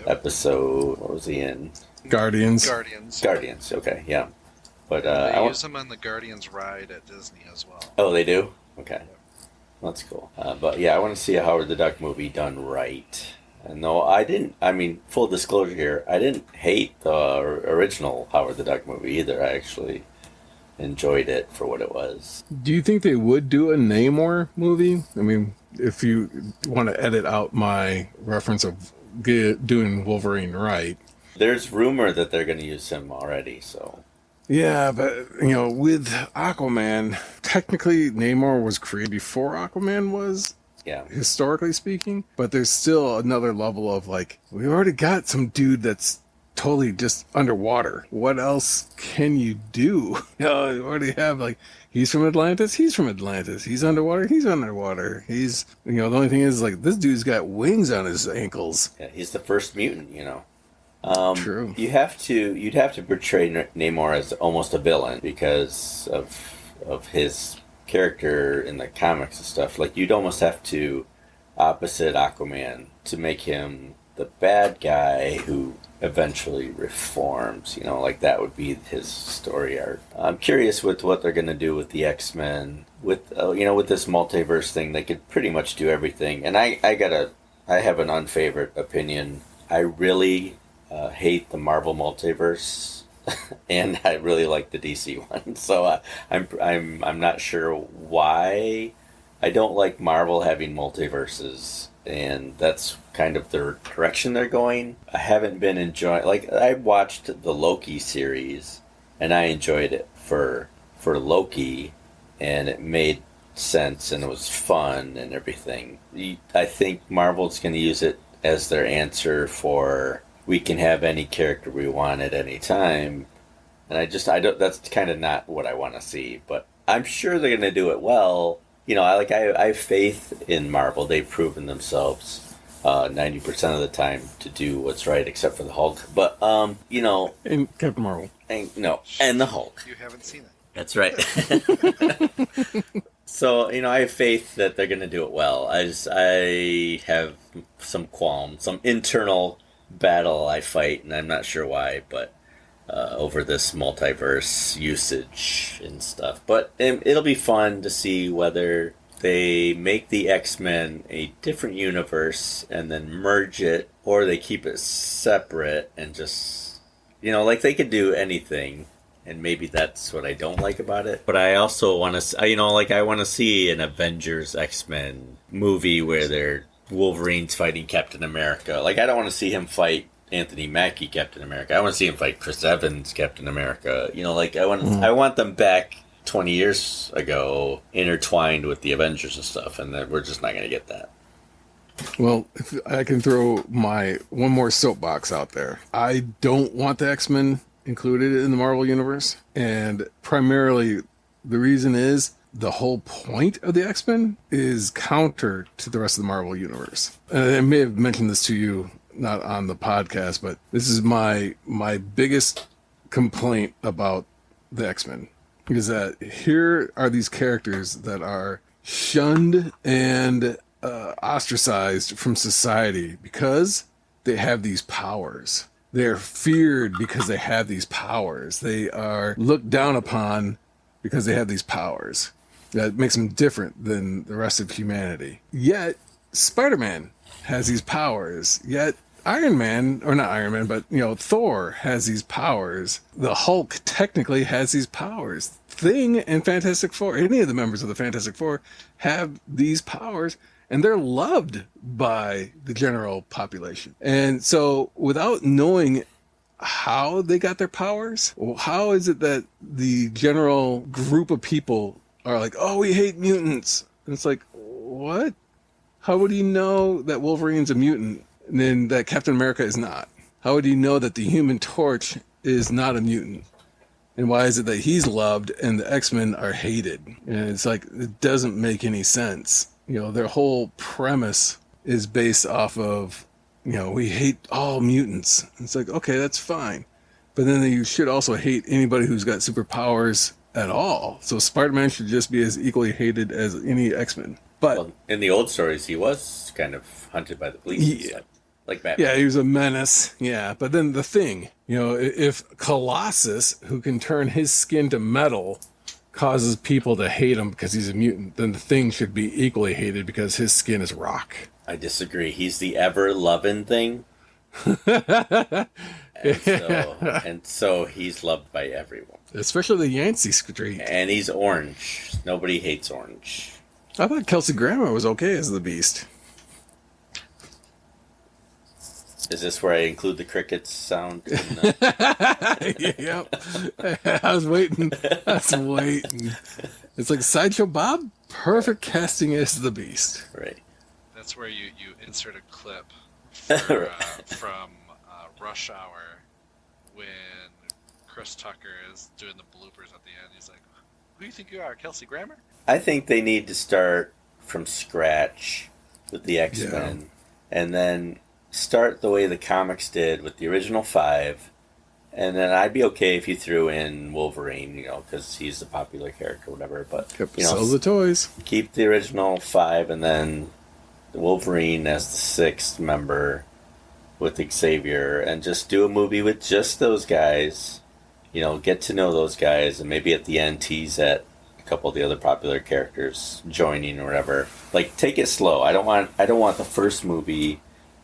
C: episode. What was he in?
D: Guardians.
C: Okay, yeah. But
E: they use him on the Guardians ride at Disney as well.
C: Oh, they do? Okay. That's cool. But yeah, I want to see a Howard the Duck movie done right. And no, I didn't. Full disclosure here, I didn't hate the original Howard the Duck movie either. I actually enjoyed it for what it was.
D: Do you think they would do a Namor movie? If you want to edit out my reference of doing Wolverine right.
C: There's rumor that they're going to use him already, so.
D: Yeah, but, with Aquaman, technically Namor was created before Aquaman was.
C: Yeah.
D: Historically speaking. But there's still another level of we already got some dude that's totally just underwater. What else can you do? You already have he's from Atlantis. He's underwater. He's the only thing is this dude's got wings on his ankles.
C: Yeah, he's the first mutant.
D: True.
C: You'd have to portray Namor as almost a villain because of his character in the comics and stuff. You'd almost have to opposite Aquaman to make him the bad guy who eventually reforms, that would be his story arc. I'm curious with what they're going to do with the X-Men. With with this multiverse thing, they could pretty much do everything. And I have an unfavorite opinion. I really hate the Marvel multiverse, and I really like the DC one. So I'm not sure why. I don't like Marvel having multiverses, and that's kind of the direction they're going. I haven't been enjoying. I watched the Loki series, and I enjoyed it for Loki, and it made sense, and it was fun and everything. I think Marvel's going to use it as their answer for we can have any character we want at any time, and I don't. That's kind of not what I want to see, but I'm sure they're going to do it well. I have faith in Marvel. They've proven themselves 90% of the time to do what's right, except for the Hulk. But
D: and Captain Marvel,
C: and the Hulk.
E: You haven't seen it.
C: That's right. So I have faith that they're going to do it well. I have some qualms, some internal battle I fight, and I'm not sure why, but over this multiverse usage and stuff. But it'll be fun to see whether they make the X-Men a different universe and then merge it, or they keep it separate and just, like they could do anything. And maybe that's what I don't like about it. But I also want to, I want to see an Avengers X-Men movie where they're Wolverine's fighting Captain America. Like, I don't want to see him fight Anthony Mackie Captain America. I want to see him fight Chris Evans Captain America. I want them back 20 years ago, intertwined with the Avengers and stuff, and we're just not going to get that.
D: Well, if I can throw my one more soapbox out there. I don't want the X-Men included in the Marvel Universe, and primarily the reason is the whole point of the X-Men is counter to the rest of the Marvel Universe. And I may have mentioned this to you, not on the podcast, but this is my biggest complaint about the X-Men, is that here are these characters that are shunned and ostracized from society because they have these powers. They're feared because they have these powers. They are looked down upon because they have these powers. That makes them different than the rest of humanity. Yet, Spider-Man has these powers. Yet, Iron Man, or not Iron Man, but, Thor has these powers. The Hulk technically has these powers. Thing and Fantastic Four, any of the members of the Fantastic Four have these powers. And they're loved by the general population. And so without knowing how they got their powers, how is it that the general group of people are like, oh, we hate mutants? And it's like, what? How would you know that Wolverine's a mutant and then that Captain America is not? How would you know that the Human Torch is not a mutant? And why is it that he's loved and the X-Men are hated? And it's like, it doesn't make any sense. Their whole premise is based off of, we hate all mutants. It's like, okay, that's fine. But then you should also hate anybody who's got superpowers at all. So Spider-Man should just be as equally hated as any X-Men. But
C: in the old stories, he was kind of hunted by the police.
D: Yeah.
C: Like Batman.
D: Yeah, he was a menace. Yeah, but then the Thing, if Colossus, who can turn his skin to metal, causes people to hate him because he's a mutant, then the Thing should be equally hated because his skin is rock.
C: I disagree. He's the ever-loving Thing. and so he's loved by everyone.
D: Especially the Yancey Street.
C: And he's orange. Nobody hates orange.
D: I thought Kelsey Grammer was okay as the Beast.
C: Is this where I include the crickets sound?
D: Yep. I was waiting. It's like Sideshow Bob. Perfect casting as the Beast.
C: Right.
E: That's where you insert a clip from Rush Hour when Chris Tucker is doing the bloopers at the end. He's like, who do you think you are, Kelsey Grammer?
C: I think they need to start from scratch with the X-Men. And then start the way the comics did with the original 5, and then I'd be okay if you threw in Wolverine, because he's a popular character or whatever, but
D: sells the toys.
C: Keep the original 5 and then Wolverine as the 6th member with Xavier, and just do a movie with just those guys, get to know those guys, and maybe at the end tease at a couple of the other popular characters joining or whatever. Like, take it slow. I don't want the first movie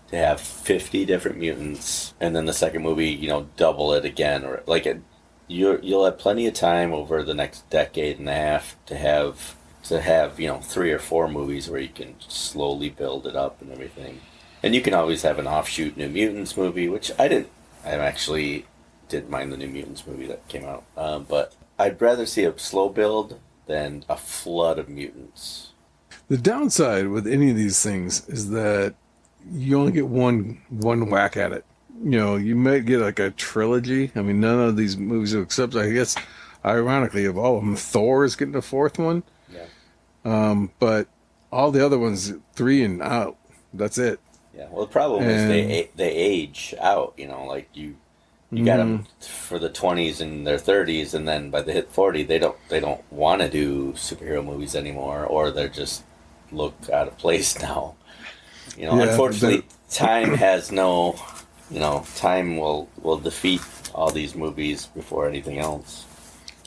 C: to have 50 different mutants, and then the second movie, double it again, or you'll have plenty of time over the next decade and a half to have 3 or 4 movies where you can slowly build it up and everything. And you can always have an offshoot New Mutants movie, which I actually didn't mind the New Mutants movie that came out, but I'd rather see a slow build than a flood of mutants.
D: The downside with any of these things is that you only get one whack at it. You might get like a trilogy. I mean, none of these movies, except I guess, ironically, of all of them, Thor is getting a 4th one. Yeah. But all the other ones, 3 and out. That's it.
C: Yeah. Well, the problem is they age out. You got them for the 20s and their 30s, and then by the hit 40, they don't want to do superhero movies anymore, or they're just look out of place now. Unfortunately, time has no time will defeat all these movies before anything else.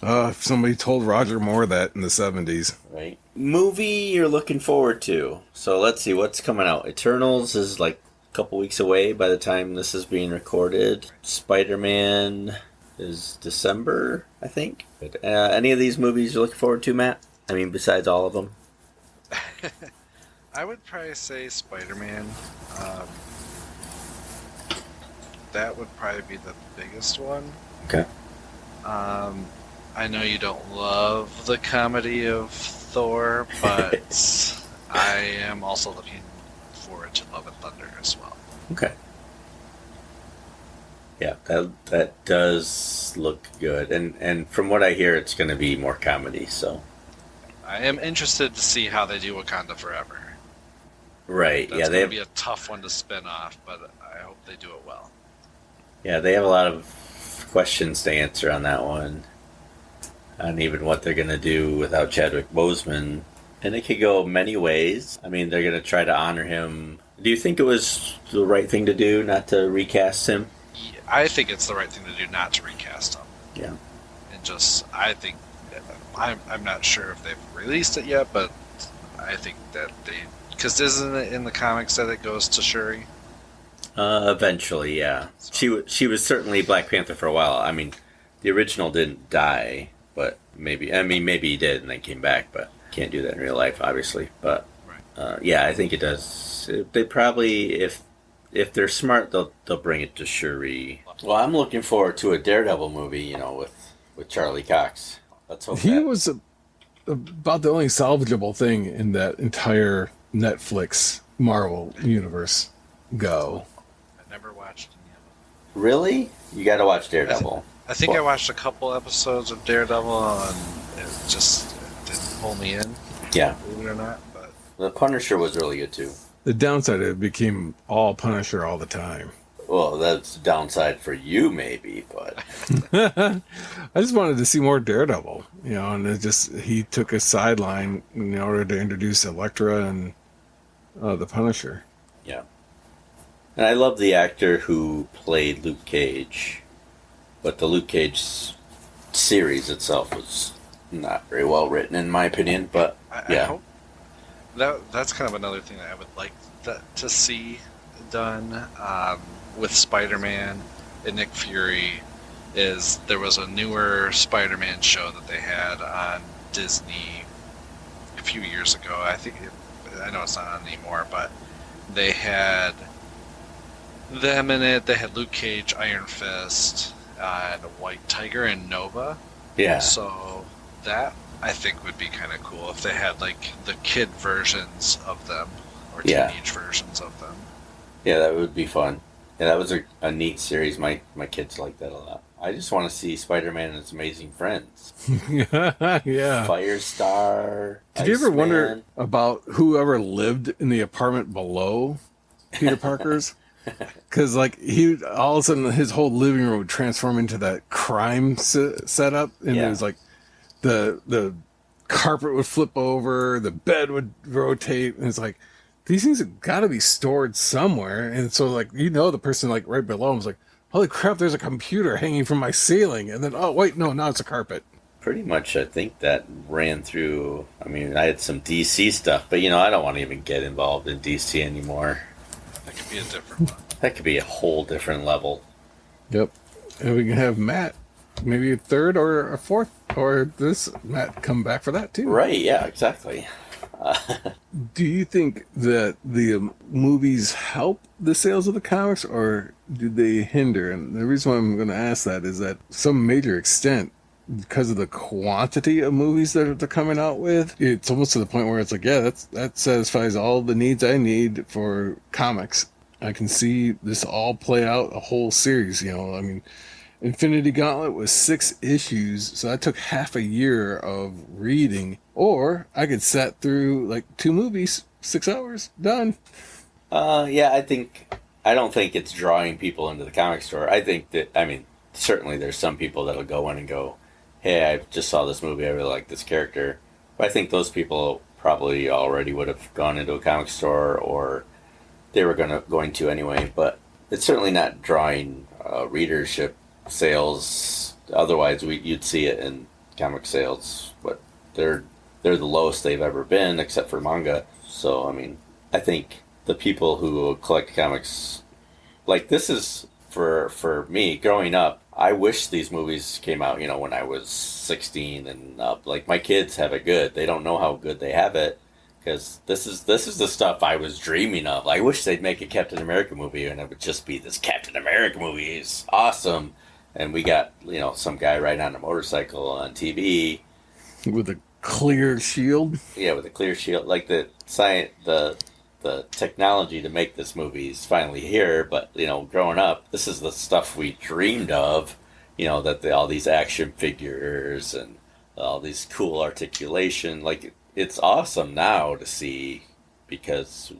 D: If somebody told Roger Moore that in the 70s.
C: Right. Movie you're looking forward to. So let's see what's coming out. Eternals is like a couple weeks away by the time this is being recorded. Spider-Man is December, I think. Any of these movies you're looking forward to, Matt? I mean, besides all of them?
E: I would probably say Spider-Man. That would probably be the biggest one.
C: Okay.
E: I know you don't love the comedy of Thor, but I am also looking forward to Love and Thunder as well.
C: Okay. Yeah, that does look good. And from what I hear, it's going to be more comedy, so...
E: I am interested to see how they do Wakanda Forever.
C: Right,
E: That's going to be a tough one to spin off, but I hope they do it well.
C: Yeah, they have a lot of questions to answer on that one. And even what they're going to do without Chadwick Boseman. And it could go many ways. I mean, they're going to try to honor him. Do you think it was the right thing to do, not to recast him?
E: Yeah, I think it's the right thing to do not to recast him.
C: Yeah.
E: And just, I think, I'm not sure if they've released it yet, but I think that they... Because isn't it in the comics that it goes to Shuri?
C: Eventually, yeah.
E: So.
C: She was certainly Black Panther for a while. I mean, the original didn't die, but maybe he did and then came back, but can't do that in real life, obviously. But
E: Right.
C: yeah, I think it does. They probably, if they're smart, they'll bring it to Shuri. Well, I'm looking forward to a Daredevil movie, with Charlie Cox. Let's hope
D: He was about the only salvageable thing in that entire Netflix Marvel universe. Go.
E: I never watched any of them.
C: Really? You got to watch Daredevil.
E: I think I watched a couple episodes of Daredevil, and it just didn't pull me in,
C: Yeah.
E: believe it or not. But
C: The Punisher was really good, too.
D: The downside, it became all Punisher all the time.
C: Well, that's the downside for you, maybe, but...
D: I just wanted to see more Daredevil, and he took a sideline in order to introduce Elektra and the Punisher.
C: Yeah. And I love the actor who played Luke Cage, but the Luke Cage series itself was not very well written, in my opinion, but
E: I hope that's kind of another thing that I would like to see done with Spider-Man and Nick Fury. Is there was a newer Spider-Man show that they had on Disney a few years ago. I know it's not on anymore, but they had them in it. They had Luke Cage, Iron Fist, and White Tiger, and Nova.
C: yeah.
E: So that I think would be kind of cool if they had like the kid versions of them or
C: Yeah.
E: teenage versions of them.
C: Yeah, that would be fun. Yeah, that was a neat series. My kids like that a lot. I just want to see Spider-Man and his amazing friends.
D: Yeah.
C: Firestar.
D: Did you ever wonder
C: Iceman.
D: about whoever lived in the apartment below Peter Parker's? Because he all of a sudden his whole living room would transform into that crime setup, and
C: Yeah.
D: it was like the carpet would flip over, the bed would rotate, and it's like these things have got to be stored somewhere. And so the person right below him was like, holy crap, there's a computer hanging from my ceiling, and then oh wait, no, now it's a carpet.
C: Pretty much, I think that ran through. I mean, I had some DC stuff, but I don't want to even get involved in DC anymore.
E: That could be a different one.
C: That could be a whole different level.
D: Yep. And we can have Matt, maybe a third or a fourth, or this Matt come back for that too.
C: Right? Yeah, exactly.
D: Do you think that the movies help the sales of the comics, or do they hinder? And the reason why I'm going to ask that is that some major extent, because of the quantity of movies that they're coming out with, it's almost to the point where it's like, yeah, that satisfies all the needs I need for comics. I can see this all play out a whole series. I mean, Infinity Gauntlet was 6 issues, so that took half a year of reading. Or I could sat through 2 movies, 6 hours, done.
C: Yeah, I don't think it's drawing people into the comic store. I think that, certainly there's some people that'll go in and go, hey, I just saw this movie, I really like this character. But I think those people probably already would have gone into a comic store, or they were going to anyway. But it's certainly not drawing readership sales. Otherwise, you'd see it in comic sales, but they're the lowest they've ever been, except for manga. So, I mean, I think the people who collect comics, like this is for me growing up. I wish these movies came out, when I was 16 and up. Like my kids have it good. They don't know how good they have it because this is the stuff I was dreaming of. I wish they'd make a Captain America movie and it would just be this Captain America movie is awesome. And we got, some guy riding on a motorcycle on TV
D: with a clear shield.
C: Yeah, with a clear shield. Like the science, the technology to make this movie is finally here. But growing up, this is the stuff we dreamed of. That all these action figures and all these cool articulation. Like it's awesome now to see because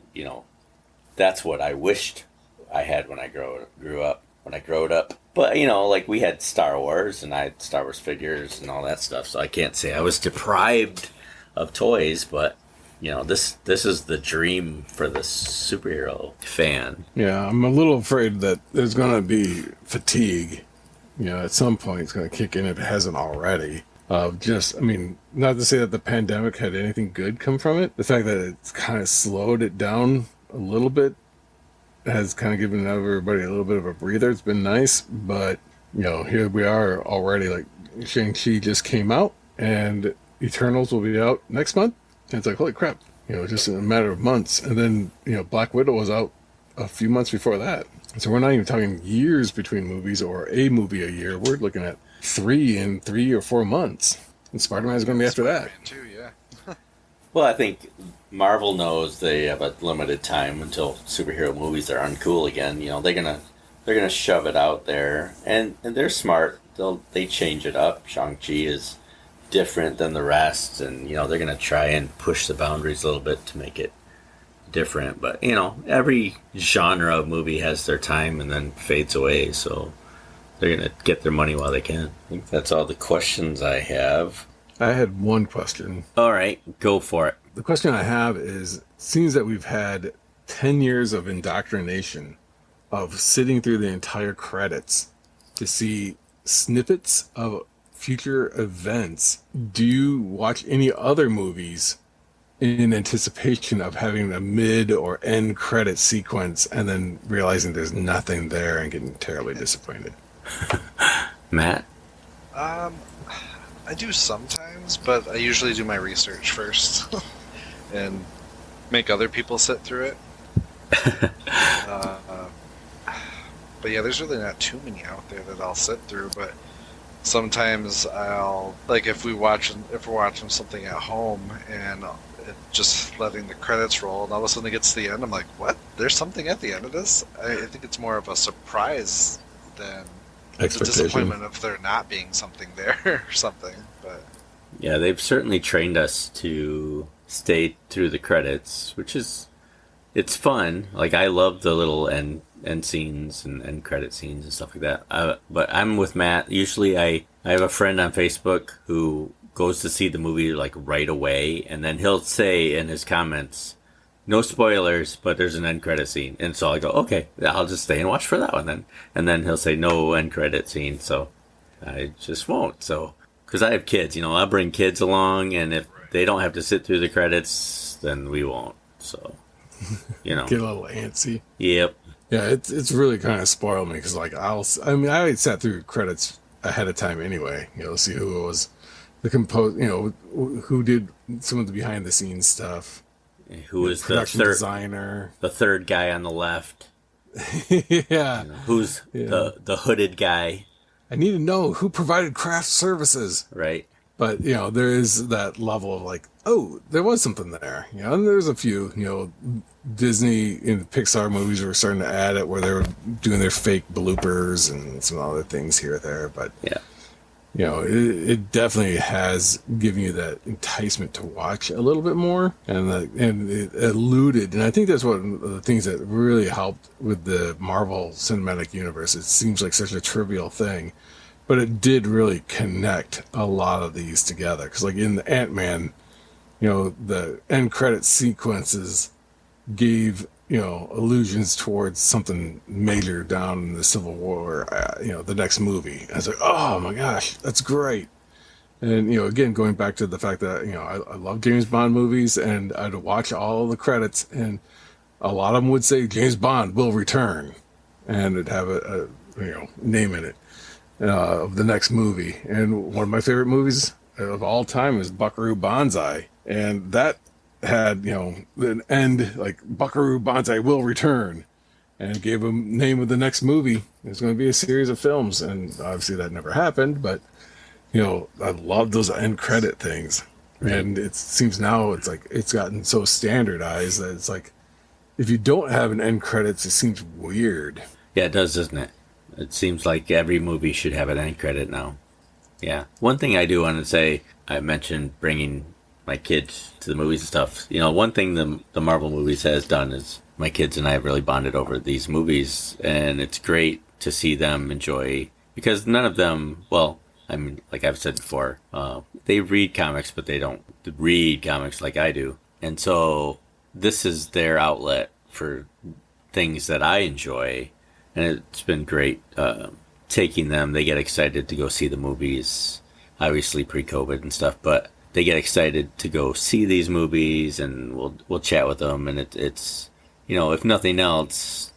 C: that's what I wished I had when I grew up. When I growed up. But, like we had Star Wars and I had Star Wars figures and all that stuff. So I can't say I was deprived of toys, but, this is the dream for the superhero fan.
D: Yeah, I'm a little afraid that there's going to be fatigue. At some point it's going to kick in if it hasn't already. Not to say that the pandemic had anything good come from it. The fact that it's kind of slowed it down a little bit has kind of given everybody a little bit of a breather. It's been nice, but here we are already. Like Shang-Chi just came out, and Eternals will be out next month. And it's like, holy crap! Just in a matter of months. And then Black Widow was out a few months before that. So we're not even talking years between movies or a movie a year. We're looking at 3 in 3 or 4 months. And Spider-Man is going to be after that.
E: Too, yeah.
C: Well, I think Marvel knows they have a limited time until superhero movies are uncool again. They're gonna shove it out there, and they're smart. They change it up. Shang-Chi is different than the rest, and they're gonna try and push the boundaries a little bit to make it different. But every genre of movie has their time and then fades away. So they're gonna get their money while they can. I think that's all the questions I have.
D: I had one question.
C: All right, go for it.
D: The question I have is, it seems that we've had 10 years of indoctrination of sitting through the entire credits to see snippets of future events. Do you watch any other movies in anticipation of having a mid or end credit sequence and then realizing there's nothing there and getting terribly disappointed?
C: Matt?
E: I do sometimes, but I usually do my research first and make other people sit through it. But yeah, there's really not too many out there that I'll sit through. But sometimes I'll if we're watching something at home and just letting the credits roll, and all of a sudden it gets to the end, I'm like, what? There's something at the end of this? I think it's more of a surprise than a disappointment of there not being something there or something. But
C: yeah, they've certainly trained us to stay through the credits, it's fun. Like I love the little end scenes and end credit scenes and stuff like that. But I'm with Matt. Usually I have a friend on Facebook who goes to see the movie like right away, and then he'll say in his comments, no spoilers, but there's an end credit scene. And so I go, okay, I'll just stay and watch for that one then. And then he'll say no end credit scene, so I just won't. So, because I have kids, I'll bring kids along, and if they don't have to sit through the credits, then we won't. So,
D: Get a little antsy.
C: Yep.
D: Yeah, it's really kind of spoiled me because I already sat through credits ahead of time anyway. See who it was, the who did some of the behind the scenes stuff.
C: Who was the
D: production designer?
C: The third guy on the left.
D: Yeah.
C: Who's the hooded guy?
D: I need to know who provided craft services.
C: Right.
D: But there is that level of like, oh, there was something there. And there's a few, Disney in Pixar movies were starting to add it where they were doing their fake bloopers and some other things here or there. But
C: yeah.
D: It definitely has given you that enticement to watch a little bit more, and it eluded. And I think that's one of the things that really helped with the Marvel Cinematic Universe. It seems like such a trivial thing, but it did really connect a lot of these together. Because like in the Ant-Man, the end credit sequences gave allusions towards something major down in the Civil War, the next movie. I was like, oh my gosh, that's great. And, again, going back to the fact that, I love James Bond movies, and I'd watch all the credits, and a lot of them would say James Bond will return, and it'd have a name in it of the next movie. And one of my favorite movies of all time is Buckaroo Banzai. And that had, an end, like Buckaroo Banzai will return, and gave a name of the next movie. There's going to be a series of films, and obviously that never happened, but I love those end credit things. And it seems now it's like it's gotten so standardized that it's like if you don't have an end credits, it seems weird.
C: Yeah, it does, doesn't it? It seems like every movie should have an end credit now. Yeah. One thing I do want to say, I mentioned bringing my kids to the movies and stuff. One thing the Marvel movies has done is my kids and I have really bonded over these movies, and it's great to see them enjoy, because none of them, well, I mean, like I've said before, they read comics, but they don't read comics like I do. And so this is their outlet for things that I enjoy. And it's been great taking them. They get excited to go see the movies, obviously pre-COVID and stuff, but they get excited to go see these movies, and we'll chat with them. And it's if nothing else,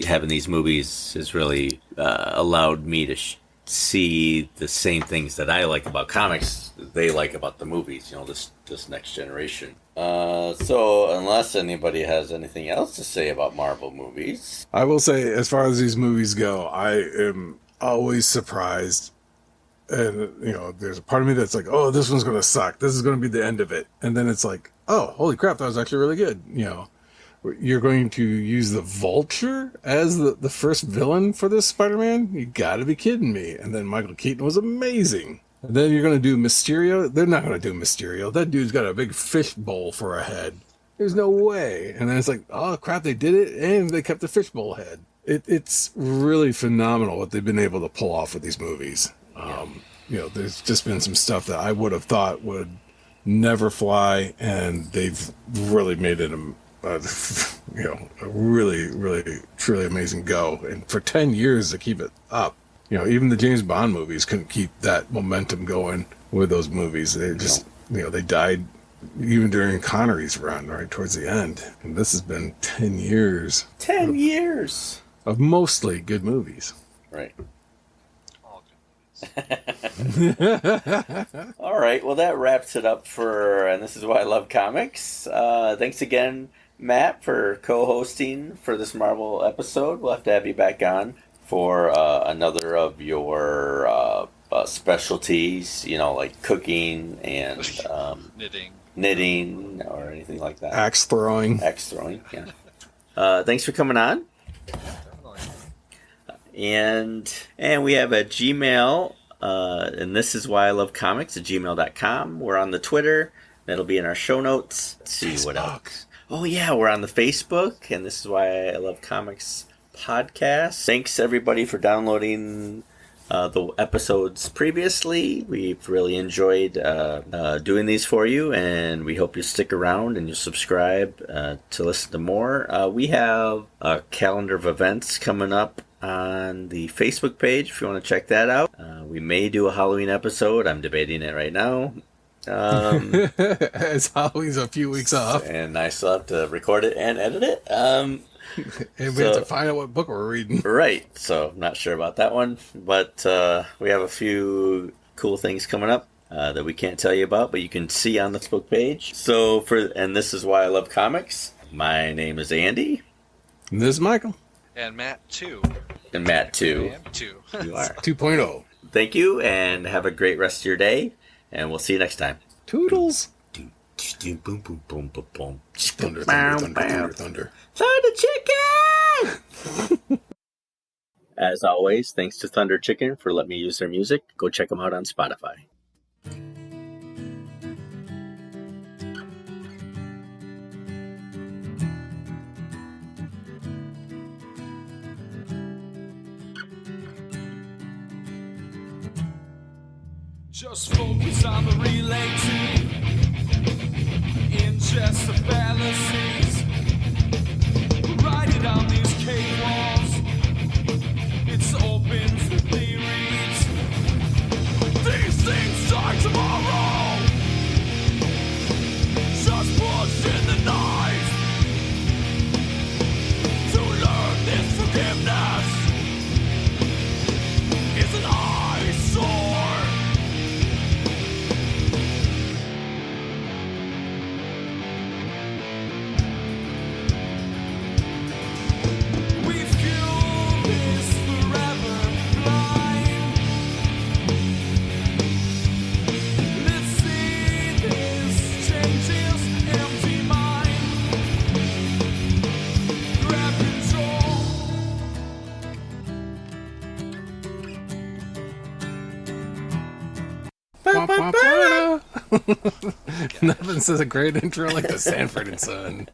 C: having these movies has really allowed me to see the same things that I like about comics they like about the movies, this next generation. So unless anybody has anything else to say about Marvel movies,
D: I will say, as far as these movies go, I am always surprised. And, there's a part of me that's like, oh, this one's going to suck. This is going to be the end of it. And then it's like, oh, holy crap, that was actually really good. You're going to use the Vulture as the first villain for this Spider-Man? You gotta be kidding me. And then Michael Keaton was amazing. And then you're going to do Mysterio? They're not going to do Mysterio. That dude's got a big fishbowl for a head. There's no way. And then it's like, oh crap, they did it, and they kept the fishbowl head. It's really phenomenal what they've been able to pull off with these movies. There's just been some stuff that I would have thought would never fly, and they've really made it a really, really, truly amazing go. And for 10 years to keep it up, even the James Bond movies couldn't keep that momentum going with those movies. They just, they died even during Connery's run, right towards the end. And this has been 10 years.
C: 10 years
D: of mostly good movies.
C: Right.
E: All good movies.
C: All right. Well, that wraps it up and this is why I love comics. Thanks again, Matt, for co-hosting for this Marvel episode. We'll have to have you back on for another of your specialties, like cooking and knitting or anything like that.
D: Axe throwing,
C: yeah. Thanks for coming on. And we have a Gmail, and this is why I love comics at gmail.com. We're on the Twitter. That'll be in our show notes. Let's see what else. Oh, yeah, we're on the Facebook, and this is why I love comics podcast. Thanks, everybody, for downloading the episodes previously. We've really enjoyed doing these for you, and we hope you stick around and you subscribe to listen to more. We have a calendar of events coming up on the Facebook page if you want to check that out. We may do a Halloween episode. I'm debating it right now.
D: As Halloween's a few weeks off,
C: and I still have to record it and edit it.
D: And we have to find out what book we're reading.
C: Right, so I'm not sure about that one, but we have a few cool things coming up that we can't tell you about, but you can see on the Facebook page. And this is why I love comics. My name is Andy.
D: And this is Michael.
E: And Matt, too.
C: And Matt, too.
E: I am, too.
C: You are.
D: 2.0.
C: Thank you, and have a great rest of your day, and we'll see you next time.
D: Toodles.
C: Boom, boom, boom, boom, boom, boom.
D: Thunder, thunder, thunder, thunder, thunder.
C: Thunder Chicken! As always, thanks to Thunder Chicken for letting me use their music. Go check them out on Spotify.
G: Just focus on the relay tube. Ingest the fallacies.
D: Nothing says a great intro like the Sanford and Son.